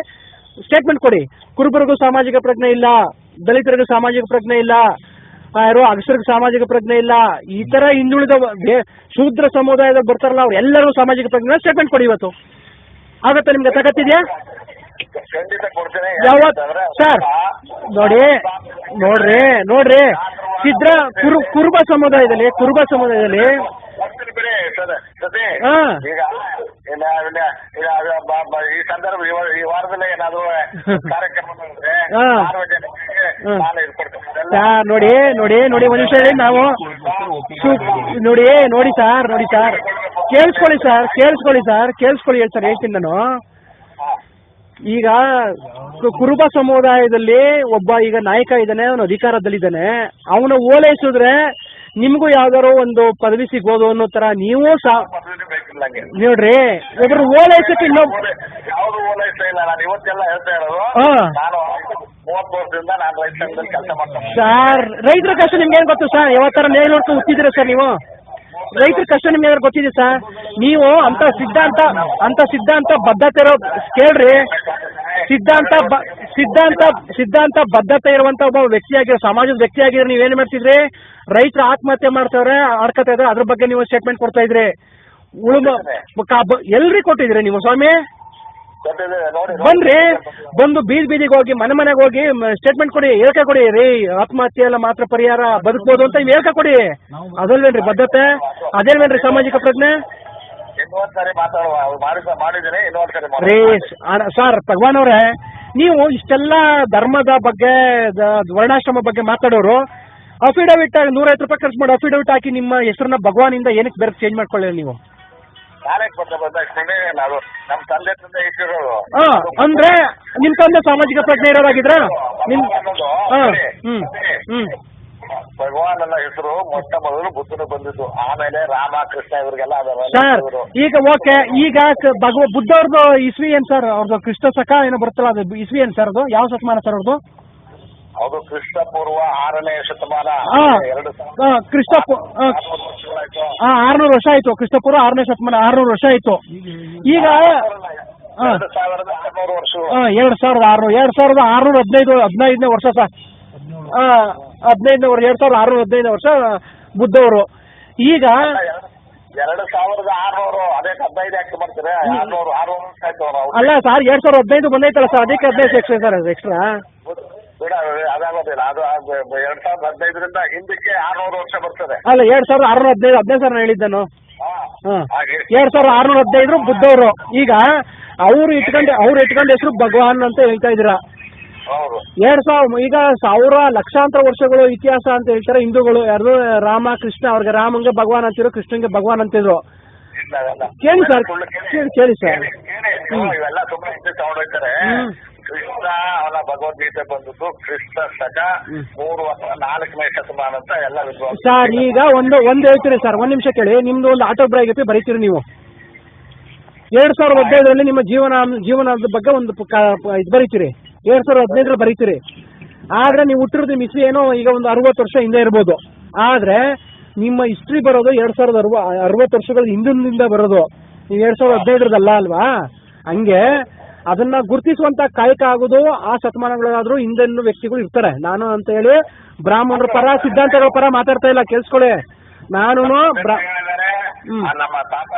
ಸ್ಟೇಟ್ಮೆಂಟ್ ಕೊಡಿ. ಕುರುಬರಿಗೂ ಸಾಮಾಜಿಕ ಪ್ರಜ್ಞೆ ಇಲ್ಲ, ದಲಿತರಿಗೂ ಸಾಮಾಜಿಕ ಪ್ರಜ್ಞೆ ಇಲ್ಲ, ಅಗಸರಿಗೆ ಸಾಮಾಜಿಕ ಪ್ರಜ್ಞೆ ಇಲ್ಲ, ಈ ತರ ಹಿಂದುಳಿದ ಶೂದ್ರ ಸಮುದಾಯದಾಗ ಬರ್ತಾರಲ್ಲ ಅವ್ರು ಎಲ್ಲರೂ ಸಾಮಾಜಿಕ ಪ್ರಜ್ಞೆ ಸ್ಟೇಟ್ಮೆಂಟ್ ಕೊಡಿ ಇವತ್ತು. ಆಗತ್ತೆ ನಿಮ್ಗೆ ತಗತ್ತಿದ್ಯಾ? ಸರ್ ನೋಡ್ರಿ ಕುರುಬ ಸಮುದಾಯದಲ್ಲಿ ಈ ಸಂದರ್ಭ ಈ ವಾರದಲ್ಲೇ ಏನಾದ್ರು ಕಾರ್ಯಕ್ರಮ ನೋಡಿ ಒಂದ್ ನಿಮಿಷ ಹೇಳಿ. ನಾವು ನೋಡಿ ಸರ್ ಕೇಳಿಸ್ಕೊಳ್ಳಿ ಸರ್ ಹೇಳ್ತೀನಿ ನಾನು. ಈಗ ಕುರುಬ ಸಮುದಾಯದಲ್ಲಿ ಒಬ್ಬ ಈಗ ನಾಯಕ ಇದ್ದಾನೆ, ಅವನು ಅಧಿಕಾರದಲ್ಲಿದ್ದಾನೆ, ಅವನು ಓಲೈಸಿದ್ರೆ ನಿಮ್ಗೂ ಯಾವ್ದಾರು ಒಂದು ಪದವಿ ಸಿಗೋದು ಅನ್ನೋ ತರ ನೀವು ನೋಡ್ರಿ. ಒಬ್ರು ಓಲೈಸಕ್ಕೆ ಇನ್ನೊಬ್ಬ ಯಾವ್ದು ಓಲೈಸ್ತಾ ಇಲ್ಲ. ನಾನು ಇವತ್ತೆಲ್ಲ ಹೇಳ್ತಾ ಇರೋದು, ನಾನು 30 ವರ್ಷದಿಂದ ನಾನು ರೈತ ಸಂಘದಲ್ಲಿ ಕೆಲಸ ಮಾಡ್ತೇನೆ ಸರ್. ರೈತರ ಕಷ್ಟ ನಿಮ್ಗೆ ಏನ್ ಗೊತ್ತು ಸರ್? ಯಾವತ್ತರ ನೇರ ನೋಡ್ಕೊಂಡು ಹುಟ್ಟಿದಿರ ಸರ್ ನೀವು? ರೈತರ ಕಷ್ಟ ನಿಮ್ಗೆ ಏನಾದ್ರು ಗೊತ್ತಿದೆ ಸರ್? ನೀವು ಅಂತ ಸಿದ್ಧಾಂತ ಬದ್ಧತೆ ಇರೋ ಕೇಳ್ರಿ. ಸಿದ್ಧಾಂತ ಬದ್ಧತೆ ಇರುವಂತ ಒಬ್ಬ ವ್ಯಕ್ತಿಯಾಗಿರೋ, ಸಮಾಜದ ವ್ಯಕ್ತಿಯಾಗಿರೋ ನೀವೇನ್ ಮಾಡ್ತಿದ್ರಿ? ರೈತರು ಆತ್ಮಹತ್ಯೆ ಮಾಡ್ತಾವ್ರೆ, ಆಡ್ಕೊತಾ ಇದ್ರೆ ಅದ್ರ ಬಗ್ಗೆ ನೀವು ಸ್ಟೇಟ್ಮೆಂಟ್ ಕೊಡ್ತಾ ಇದ್ರಿ. ಎಲ್ರಿ ಕೊಟ್ಟಿದ್ರಿ ನೀವು ಸ್ವಾಮಿ? ಬಂದು ಬೀದಿಗೆ ಹೋಗಿ ಮನೆಗೆ ಹೋಗಿ ಸ್ಟೇಟ್ಮೆಂಟ್ ಕೊಡಿ, ಹೇಳಿಕೆ ಕೊಡಿ. ರೀ ಆತ್ಮಹತ್ಯೆ ಎಲ್ಲ ಮಾತ್ರ ಪರಿಹಾರ, ಬದುಕ್ಬೋದು ಅಂತ ಹೇಳಿಕೆ ಕೊಡಿ. ಅದಲ್ವೇನ್ರಿ ಬದ್ಧತೆ? ಅದೇನ್ವೇನ್ರಿ ಸಾಮಾಜಿಕ ಪ್ರಜ್ಞೆ? ರೀ ಸರ್ ಭಗವಾನ್ ಅವ್ರೆ, ನೀವು ಇಷ್ಟೆಲ್ಲ ಧರ್ಮದ ಬಗ್ಗೆ ವರ್ಣಾಶ್ರಮ ಬಗ್ಗೆ ಮಾತಾಡೋರು ಅಫಿಡವಿಟ್ 150 ರೂಪಾಯಿ ಖರ್ಚು ಮಾಡಿ ಅಫಿಡವಿಟ್ ಹಾಕಿ ನಿಮ್ಮ ಹೆಸರನ್ನ ಭಗವಾನಿಂದ ಏನಕ್ಕೆ ಬೇರೆ ಚೇಂಜ್ ಮಾಡ್ಕೊಳ್ಳಿ ನೀವು? ನಾನೇ ಬದಲಾಯಿಸ್ಕೊಂಡೆ. ನಾವು ನಮ್ಮ ತಂದೆ ಇಟ್ಟಿರೋದು. ಅಂದ್ರೆ ನಿಮ್ ತಂದೆ ಸಾಮಾಜಿಕ ಪ್ರಜ್ಞೆ ಇರೋದಾಗಿದ್ರ ನಿಮ್ ಭಗವಾನನ ಹೆಸರು ಮೊಟ್ಟ ಮೊದಲು ಬುದ್ಧನ ಬಂದಿದ್ದು, ಆಮೇಲೆ ರಾಮ ಕೃಷ್ಣ ಇವರಿಗೆಲ್ಲ ಸರ್. ಈಗ ಓಕೆ, ಈಗ ಬುದ್ಧ ಅವ್ರದ್ದು ಇಸ್ವಿ ಏನ್ ಸರ್? ಅವ್ರದ್ದು ಕ್ರಿಸ್ತ ಶಕ ಏನೋ ಬರುತ್ತಲ್ಲ, ಅದು ಇಸ್ವಿ ಏನ್ ಸರ್? ಅದು ಯಾವ ಶತಮಾನ ಸರ್ ಅವ್ರದ್ದು? ಅದು ಕ್ರಿಸ್ತ ಪೂರ್ವ 6ನೇ ಶತಮಾನ. ಕ್ರಿಸ್ತ 600 ವರ್ಷ ಆಯ್ತು. ಕ್ರಿಸ್ತ ಪೂರ್ವ 6ನೇ ಶತಮಾನ 600 ವರ್ಷ ಆಯ್ತು. ಈಗ 2600 ವರ್ಷ. 2615 ವರ್ಷ ಸರ್. 2615 ವರ್ಷ ಬುದ್ಧವರು. ಈಗ 2600 ಅದೇ 15 ಯಾಕೆ ಮಾಡ್ತಾರೆ? 600 ವರ್ಷ ಆಯ್ತು. ಅಲ್ಲ ಸರ್, 2015 ಬಂದೈತಲ್ಲ ಸರ್, ಅದಕ್ಕೆ 15 ಎಕ್ಸ್ಟ್ರಾ ಸರ್. ಅದು ಎಕ್ಸ್ಟ್ರಾ ಬಿಡ, ಅದಾಗೋದಿಲ್ಲ. ಅದು 2015ರಿಂದ ಹಿಂದಕ್ಕೆ 600 ವರ್ಷ ಬರ್ತದೆ. ಅಲ್ಲ, 2615 ಸರ್ ನಾನು ಹೇಳಿದ್ದನು. 2615 ಬುದ್ಧವರು. ಈಗ ಅವ್ರು ಇಟ್ಕೊಂಡು ಹೆಸರು ಭಗವಾನ್ ಅಂತ ಹೇಳ್ತಾ ಇದ್ದೀರಾ. 2000 ಈಗ 1000 ಲಕ್ಷಾಂತರ ವರ್ಷಗಳು ಇತಿಹಾಸ ಅಂತ ಹೇಳ್ತಾರೆ ಹಿಂದೂಗಳು. ಯಾರು? ರಾಮ ಕೃಷ್ಣ. ಅವ್ರಿಗೆ ರಾಮಂಗೆ ಭಗವಾನ್ ಅಂತಿದ್ರು, ಕೃಷ್ಣಂಗೆ ಭಗವಾನ್ ಅಂತಿದ್ರು. ಕೇಳಿ ಸರ್, ಕೇಳಿ ಸರ್. ಇವೆಲ್ಲ ತುಂಬಾ ಹಿಂದೆ ತಗೊಂಡೋಗ್ತಾರೆ. ಕೃಷ್ಣ ಅವನ ಭಗವದ್ಗೀತೆ ಬಂದದ್ದು ಕ್ರಿಸ್ತ ಶಕ 4ನೇ ಶತಮಾನ ಅಂತ ಎಲ್ಲ ವಿದ್ವಾಂಸ ಸರ್. ಈಗ ಒಂದು ಹೇಳ್ತೀರಿ ಸರ್, ಒಂದ್ ನಿಮಿಷ ಕೇಳಿ. ನಿಮ್ದು ಒಂದು ಆಟೋಬಯೋಗ್ರಫಿ ಬರೀತೀರಿ ನೀವು 2015 ನಿಮ್ಮ ಜೀವನದ ಬಗ್ಗೆ ಒಂದು ಇದು ಬರೀತೀರಿ. 2015 ಬರೀತೀರಿ. ಆದ್ರೆ ನೀವು ಹುಟ್ಟಿರೋದು ನಿಮ್ಮ ಹಿಸ್ಟ್ರಿ ಏನೋ ಈಗ ಒಂದು 60 ವರ್ಷ ಹಿಂದೆ ಇರ್ಬೋದು. ಆದ್ರೆ ನಿಮ್ಮ ಹಿಸ್ಟ್ರಿ ಬರೋದು 2060 ವರ್ಷಗಳ ಹಿಂದಿನಿಂದ ಬರೋದು. ನೀವು 2015 ಅಲ್ವಾ? ಹಂಗೆ ಅದನ್ನ ಗುರುತಿಸುವಂತ ಕಾಯಕ ಆಗೋದು ಆ ಶತಮಾನಗಳಾದ್ರೂ ಹಿಂದಿನ ವ್ಯಕ್ತಿಗಳು ಇರ್ತಾರೆ. ನಾನು ಅಂತ ಹೇಳಿ ಬ್ರಾಹ್ಮಣರ ಪರ ಸಿದ್ಧಾಂತಗಳ ಪರ ಮಾತಾಡ್ತಾ ಇಲ್ಲ, ಕೇಳಿಸ್ಕೊಳ್ಳಿ. ನಾನು ನಮ್ಮ ತಾತ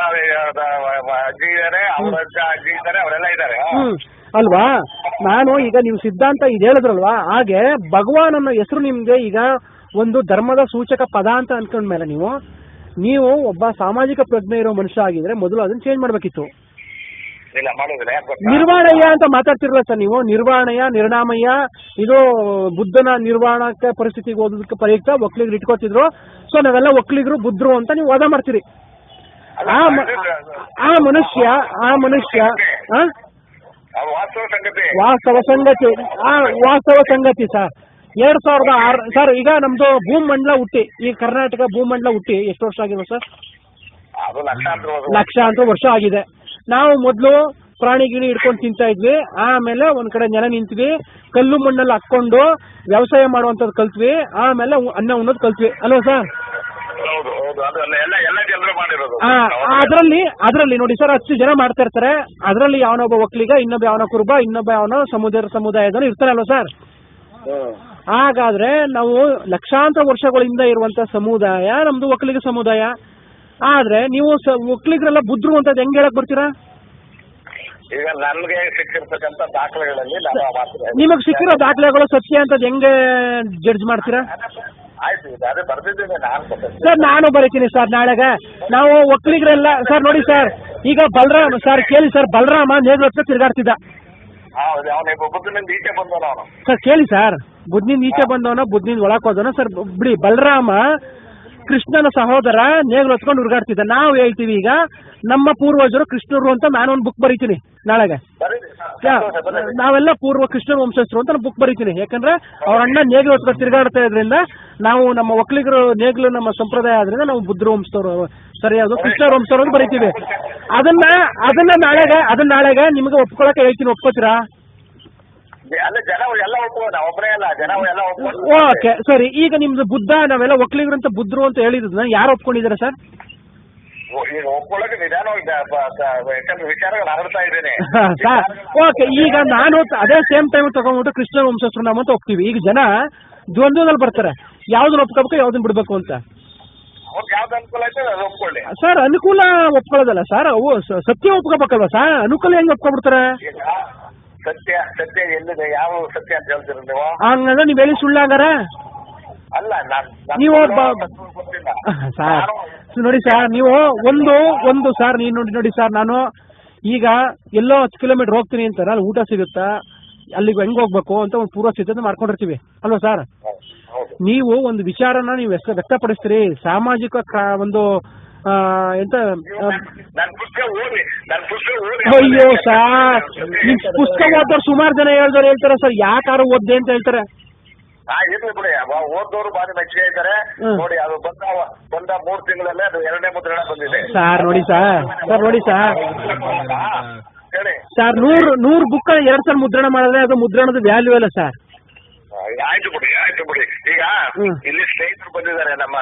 ಅಜ್ಜಿ ಇದಾರೆ, ಅವ್ರ ಅಜ್ಜಿ ಇದ್ದಾರೆ, ಅವರೆಲ್ಲ ಇದ್ದಾರೆ ಅಲ್ವಾ? ನಾನು ಈಗ ನೀವು ಸಿದ್ಧಾಂತ ಇದು ಹೇಳಿದ್ರಲ್ವಾ, ಹಾಗೆ ಭಗವಾನ್ ಅನ್ನೋ ಹೆಸರು ನಿಮ್ಗೆ ಈಗ ಒಂದು ಧರ್ಮದ ಸೂಚಕ ಪದ ಅಂತ ಅನ್ಕೊಂಡ್ಮೇಲೆ ನೀವು ಒಬ್ಬ ಸಾಮಾಜಿಕ ಪ್ರಜ್ಞೆ ಇರೋ ಮನುಷ್ಯ ಆಗಿದ್ರೆ ಮೊದಲು ಅದನ್ನ ಚೇಂಜ್ ಮಾಡ್ಬೇಕಿತ್ತು. ನಿರ್ವಾಣಯ್ಯ ಅಂತ ಮಾತಾಡ್ತಿರಲ್ಲ ಸರ್ ನೀವು. ನಿರ್ವಾಣಯ್ಯ, ನಿರ್ಣಾಮಯ್ಯ, ಇದು ಬುದ್ಧನ ನಿರ್ವಾಣಕ್ಕೆ ಪರಿಸ್ಥಿತಿಗೆ ಓದೋದಕ್ಕೆ ಪ್ರಯುಕ್ತ ಒಕ್ಕಲಿಗರು ಇಟ್ಕೋತಿದ್ರು. ಸೊ ನಾವೆಲ್ಲ ಒಕ್ಕಲಿಗರು ಬುದ್ಧರು ಅಂತ ನೀವು ವಾದ ಮಾಡ್ತೀರಿ. ಆ ಮನುಷ್ಯ ವಾಸ್ತವ ಸಂಗತಿ ಸರ್. 2006 ಸರ್. ಈಗ ನಮ್ದು ಭೂಮಂಡಲ ಹುಟ್ಟಿ, ಈ ಕರ್ನಾಟಕ ಭೂಮಂಡಲ ಹುಟ್ಟಿ ಎಷ್ಟು ವರ್ಷ ಆಗಿದೆ ಸರ್? ಲಕ್ಷಾಂತರ ವರ್ಷ ಆಗಿದೆ. ನಾವು ಮೊದಲು ಪ್ರಾಣಿ ಗಿಣಿ ಹಿಡ್ಕೊಂಡು ತಿಂತಾ ಇದ್ವಿ. ಆಮೇಲೆ ಒಂದ್ ಕಡೆ ನೆಲ ನಿಂತ್ವಿ, ಕಲ್ಲು ಮಣ್ಣಲ್ಲಿ ಹಾಕೊಂಡು ವ್ಯವಸಾಯ ಮಾಡುವಂತದ್ದು ಕಲ್ತ್ವಿ. ಆಮೇಲೆ ಅನ್ನ ಉಣ್ಣೋದು ಕಲ್ತ್ವಿ ಅಲ್ವಾ ಸರ್? ಅದ್ರಲ್ಲಿ ನೋಡಿ ಸರ್, 10 ಜನ ಮಾಡ್ತಾ ಇರ್ತಾರೆ. ಅದ್ರಲ್ಲಿ ಯಾವನೊಬ್ಬ ಒಕ್ಕಲಿಗ, ಇನ್ನೊಬ್ಬ ಯಾವನ ಕುರುಬ, ಇನ್ನೊಬ್ಬ ಯಾವನೋ ಸಮುದಾಯದವರು ಇರ್ತಾರೆ ಅಲ್ವಾ ಸರ್? ಹಾಗಾದ್ರೆ ನಾವು ಲಕ್ಷಾಂತರ ವರ್ಷಗಳಿಂದ ಇರುವಂತ ಸಮುದಾಯ ನಮ್ದು ಒಕ್ಕಲಿಗ ಸಮುದಾಯ. ಆದ್ರೆ ನೀವು ಒಕ್ಕಲಿಗರೆಲ್ಲ ಬುದ್ಧರು ಅಂತ ಹೆಂಗ್ ಹೇಳಕ್ ಬರ್ತೀರಾ? ಈಗ ನನ್ಗೆ ಸಿಕ್ಕಿರ್ತಕ್ಕಂಥ ದಾಖಲೆಗಳಲ್ಲಿ ನಿಮಗ್ ಸಿಕ್ಕಿರೋ ದಾಖಲೆಗಳು ಸತ್ಯ ಅಂತ ಹೆಂಗೆ ಜಡ್ಜ್ ಮಾಡ್ತೀರಾ? ಆಯ್ತು, ಅದೇ ಬರ್ದಿದ್ದೀನಿ ಸರ್. ನಾನು ಬರೀತೀನಿ ಸರ್ ನಾಳೆಗೆ. ನಾವು ಒಕ್ಕಲಿಗರೆಲ್ಲ ಸರ್ ನೋಡಿ ಸರ್, ಈಗ ಬಲರಾಮ ಸರ್ ಕೇಳಿ ಸರ್, ಬಲರಾಮ ನೇಗ್ಲು ಹತ್ರ ತಿರ್ಗಾಡ್ತಿದ್ದ ಸರ್. ಕೇಳಿ ಸರ್, ಬುದ್ಧನಿಂದ ಈಚೆ ಬಂದವನ, ಬುದ್ಧನಿಂದ ಒಳಕ್ ಹೋದವನ ಸರ್ ಬಿಡಿ. ಬಲರಾಮ ಕೃಷ್ಣನ ಸಹೋದರ ನೇಗ್ಲು ಹೊತ್ಕೊಂಡು ಹುಡುಗಾಡ್ತಿದ್ದ. ನಾವು ಹೇಳ್ತೀವಿ ಈಗ ನಮ್ಮ ಪೂರ್ವಜರು ಕೃಷ್ಣರು ಅಂತ ನಾನು ಒಂದು ಬುಕ್ ಬರೀತೀನಿ ನಾಳೆಗೆ. ನಾವೆಲ್ಲ ಪೂರ್ವ ಕೃಷ್ಣ ವಂಶಸ್ಥರು ಅಂತ ಬುಕ್ ಬರೀತೀನಿ. ಯಾಕಂದ್ರೆ ಅವ್ರ ಅಣ್ಣ ನೇಗ್ಲು ಹೊತ್ಕೊಂಡು ತಿರುಗಾಡ್ತಾ ಇದ್ರಿಂದ ನಾವು ನಮ್ಮ ಒಕ್ಕಲಿಗರು ನೇಗ್ಲು ನಮ್ಮ ಸಂಪ್ರದಾಯ ಆದ್ರಿಂದ ನಾವು ಬುದ್ಧ ವಂಶದವರು ಸರಿಯಾದ ಕೃಷ್ಣ ವಂಶದವರು ಅಂತ ಬರೀತೀವಿ. ಅದನ್ನ ನಾಳೆಗೆ ನಿಮಗೆ ಒಪ್ಕೊಳಕ್ಕೆ ಹೇಳ್ತೀನಿ. ಒಪ್ಕೋತೀರಾ? ಓಕೆ ಸರಿ. ಈಗ ನಿಮ್ದು ಬುದ್ಧ ನಾವೆಲ್ಲ ಒಕ್ಕಲಿಗರು ಅಂತ ಬುದ್ಧರು ಅಂತ ಹೇಳಿದ್ನ ಯಾರು ಒಪ್ಕೊಂಡಿದ್ದಾರೆ ಸರ್? ಓಕೆ. ಈಗ ನಾನು ಅದೇ ಸೇಮ್ ಟೈಮ್ ತಗೊಂಡ್ಬಿಟ್ಟು ಕೃಷ್ಣ ವಂಶಸ್ಥರು ನಾವು ಅಂತ ಹೋಗ್ತೀವಿ. ಈಗ ಜನ ದ್ವಂದ್ವದಲ್ಲಿ ಬರ್ತಾರೆ, ಯಾವ್ದನ್ನ ಒಪ್ಕೋಬೇಕು ಯಾವ್ದನ್ನ ಬಿಡ್ಬೇಕು ಅಂತ. ಸರ್ ಅನುಕೂಲ ಒಪ್ಕೊಳ್ಳೋದಲ್ಲ ಸರ್, ಅವು ಸತ್ಯ ಒಪ್ಕೋಬೇಕಲ್ವಾ ಸರ್? ಅನುಕೂಲ ಹೆಂಗ್ ಒಪ್ಕೊಬಿಡ್ತಾರೆ? ಸತ್ಯ ಎಲ್ಲಿದೆ? ಯಾವ ಸತ್ಯ ಅಂತ ಹೇಳ್ತೀರ ನೀವು? ಹಂಗಂದ್ರೆ ನೀವ್ ಹೇಳಿ ಸುಳ್ಳಾಗಾರ ಅಲ್ಲ. ನೀವು ಸರ್ ನೋಡಿ ಸರ್, ನೀವು ಒಂದು ಸರ್ ನೀನು ನೋಡಿ ಸರ್, ನಾನು ಈಗ ಎಲ್ಲೋ 10 ಕಿಲೋಮೀಟರ್ ಹೋಗ್ತೀನಿ ಅಂತ ಅಲ್ಲಿ ಊಟ ಸಿಗುತ್ತಾ, ಅಲ್ಲಿಗೆ ಹೆಂಗ್ ಹೋಗ್ಬೇಕು ಅಂತ ಒಂದು ಪೂರ್ವ ಸಿದ್ಧತೆ ಮಾಡ್ಕೊಂಡಿರ್ತೀವಿ ಅಲ್ವಾ ಸರ್? ಹೌದು. ನೀವು ಒಂದು ವಿಚಾರನ ನೀವು ವ್ಯಕ್ತಪಡಿಸ್ತೀರಿ, ಸಾಮಾಜಿಕ ಒಂದು ಎಂತ ನನ್ ಪುಸ್ತಕ ಓದಿ ಅಯ್ಯೋ ಸರ್, ನಿಮ್ ಪುಸ್ತಕ ಓದೋರು ಸುಮಾರು ಜನ ಹೇಳ್ತಾರೆ ಸರ್, ಯಾಕಾರು ಓದ್ದೆ ಅಂತ ಹೇಳ್ತಾರೆ. ಇರ್ಲಿ ಬಿಡಿ, ಓದೋರು ಬಾರಿ ಮೆಚ್ಚುಗೆ ಇದ್ದಾರೆ ನೋಡಿ. ಅದು ಬಂದ 3 ತಿಂಗಳಲ್ಲೇ ಅದು 2ನೇ ಮುದ್ರಣ ಬಂದಿದೆ ಸರ್. ನೋಡಿ ಸರ್ ಹೇಳಿ ಸರ್, 100 ಬುಕ್ 2 ಸಲ ಮುದ್ರಣ ಮಾಡಿದ್ರೆ ಅದು ಮುದ್ರಣದ ವ್ಯಾಲ್ಯೂ ಅಲ್ಲ ಸರ್. ಆಯ್ತು ಬಿಡಿ. ಈಗ ಇಲ್ಲಿ ಸ್ನೇಹಿತರು ಬಂದಿದ್ದಾರೆ, ನಮ್ಮ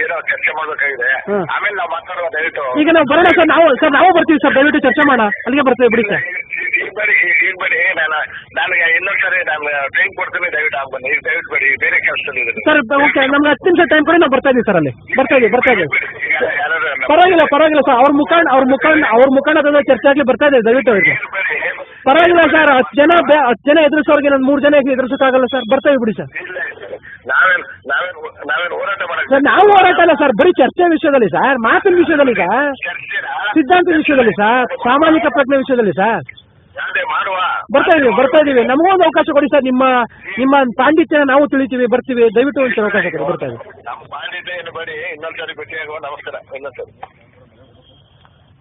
ಏನೋ ಚರ್ಚೆ ಮಾಡ್ಬೇಕಾಗಿದೆ, ಆಮೇಲೆ ನಾವು ಮಾತಾಡುವ ದಯವಿಟ್ಟು. ಈಗ ನಾವು ಬರೋಣ ಸರ್, ನಾವು ಬರ್ತೀವಿ ಸರ್, ದಯವಿಟ್ಟು ಚರ್ಚೆ ಮಾಡೋಣ, ಅಲ್ಲಿಗೆ ಬರ್ತೀವಿ ಬಿಡಿ ಸರ್. ಈಗ ಬನ್ನಿ, ನನಗೆ ಇನ್ನೊಂದ್ಸರಿ ನಾನು ಟೈಮ್ ಕೊಡ್ತೀನಿ, ದಯವಿಟ್ಟು ಬನ್ನಿ. ಈಗ ದಯವಿಟ್ಟು ಬನ್ನಿ, ಬೇರೆ ಕೆಲಸದಲ್ಲಿ ಇದ್ದೀನಿ ಸರ್. ಓಕೆ, ನಮ್ಗೆ 10 ನಿಮಿಷ ಟೈಮ್ ಕೊಡಿ, ನಾವು ಬರ್ತಾ ಇದೀವಿ ಸರ್, ಅಲ್ಲಿ ಬರ್ತಾ ಇದೀವಿ. ಪರವಾಗಿಲ್ಲ ಸರ್, ಅವ್ರ ಮುಖಂಡ ಚರ್ಚೆ ಆಗ್ಲಿ, ಬರ್ತಾ ಇದೆ, ದಯವಿಟ್ಟು ಅವ್ರಿಗೆ ಪರವಾಗಿಲ್ಲ ಸರ್. 10 ಜನ ಎದುರಿಸೋರ್ಗೆ ನಾನು 3 ಜನ ಎದುರಿಸೋಕ್ಕಾಗಲ್ಲ ಸರ್, ಬರ್ತಾ ಬಿಡಿ ಸರ್. ನಾವೇನು ಹೋರಾಟ ಸರ್, ನಾವು ಹೋರಾಟ ಅಲ್ಲ ಸರ್, ಬರೀ ಚರ್ಚೆ ವಿಷಯದಲ್ಲಿ ಸರ್, ಮಾತಿನ ವಿಷಯದಲ್ಲಿ ಈಗ, ಸಿದ್ಧಾಂತ ವಿಷಯದಲ್ಲಿ ಸರ್, ಸಾಮಾಜಿಕ ಪ್ರಜ್ಞೆ ವಿಷಯದಲ್ಲಿ ಸರ್ ಬರ್ತಾ ಇದೀವಿ. ನಮಗೂ ಒಂದು ಅವಕಾಶ ಕೊಡಿ ಸರ್, ನಿಮ್ಮ ಪಾಂಡಿತ್ಯನ ನಾವು ತಿಳಿತೀವಿ, ಬರ್ತೀವಿ, ದಯವಿಟ್ಟು ಒಂದು ಅವಕಾಶ ಕೊಡಿ, ಬರ್ತಾ ಇದೀವಿ. ನಮ್ಮ ಪಾಂಡಿತ್ಯ ಏನು ಬೇಡಿ, ಇನ್ನೊಂದ್ಸರಿ ಭೇಟಿಯಾಗುವ. ನಮಸ್ಕಾರ, ಇನ್ನೊಂದ್ಸರಿ.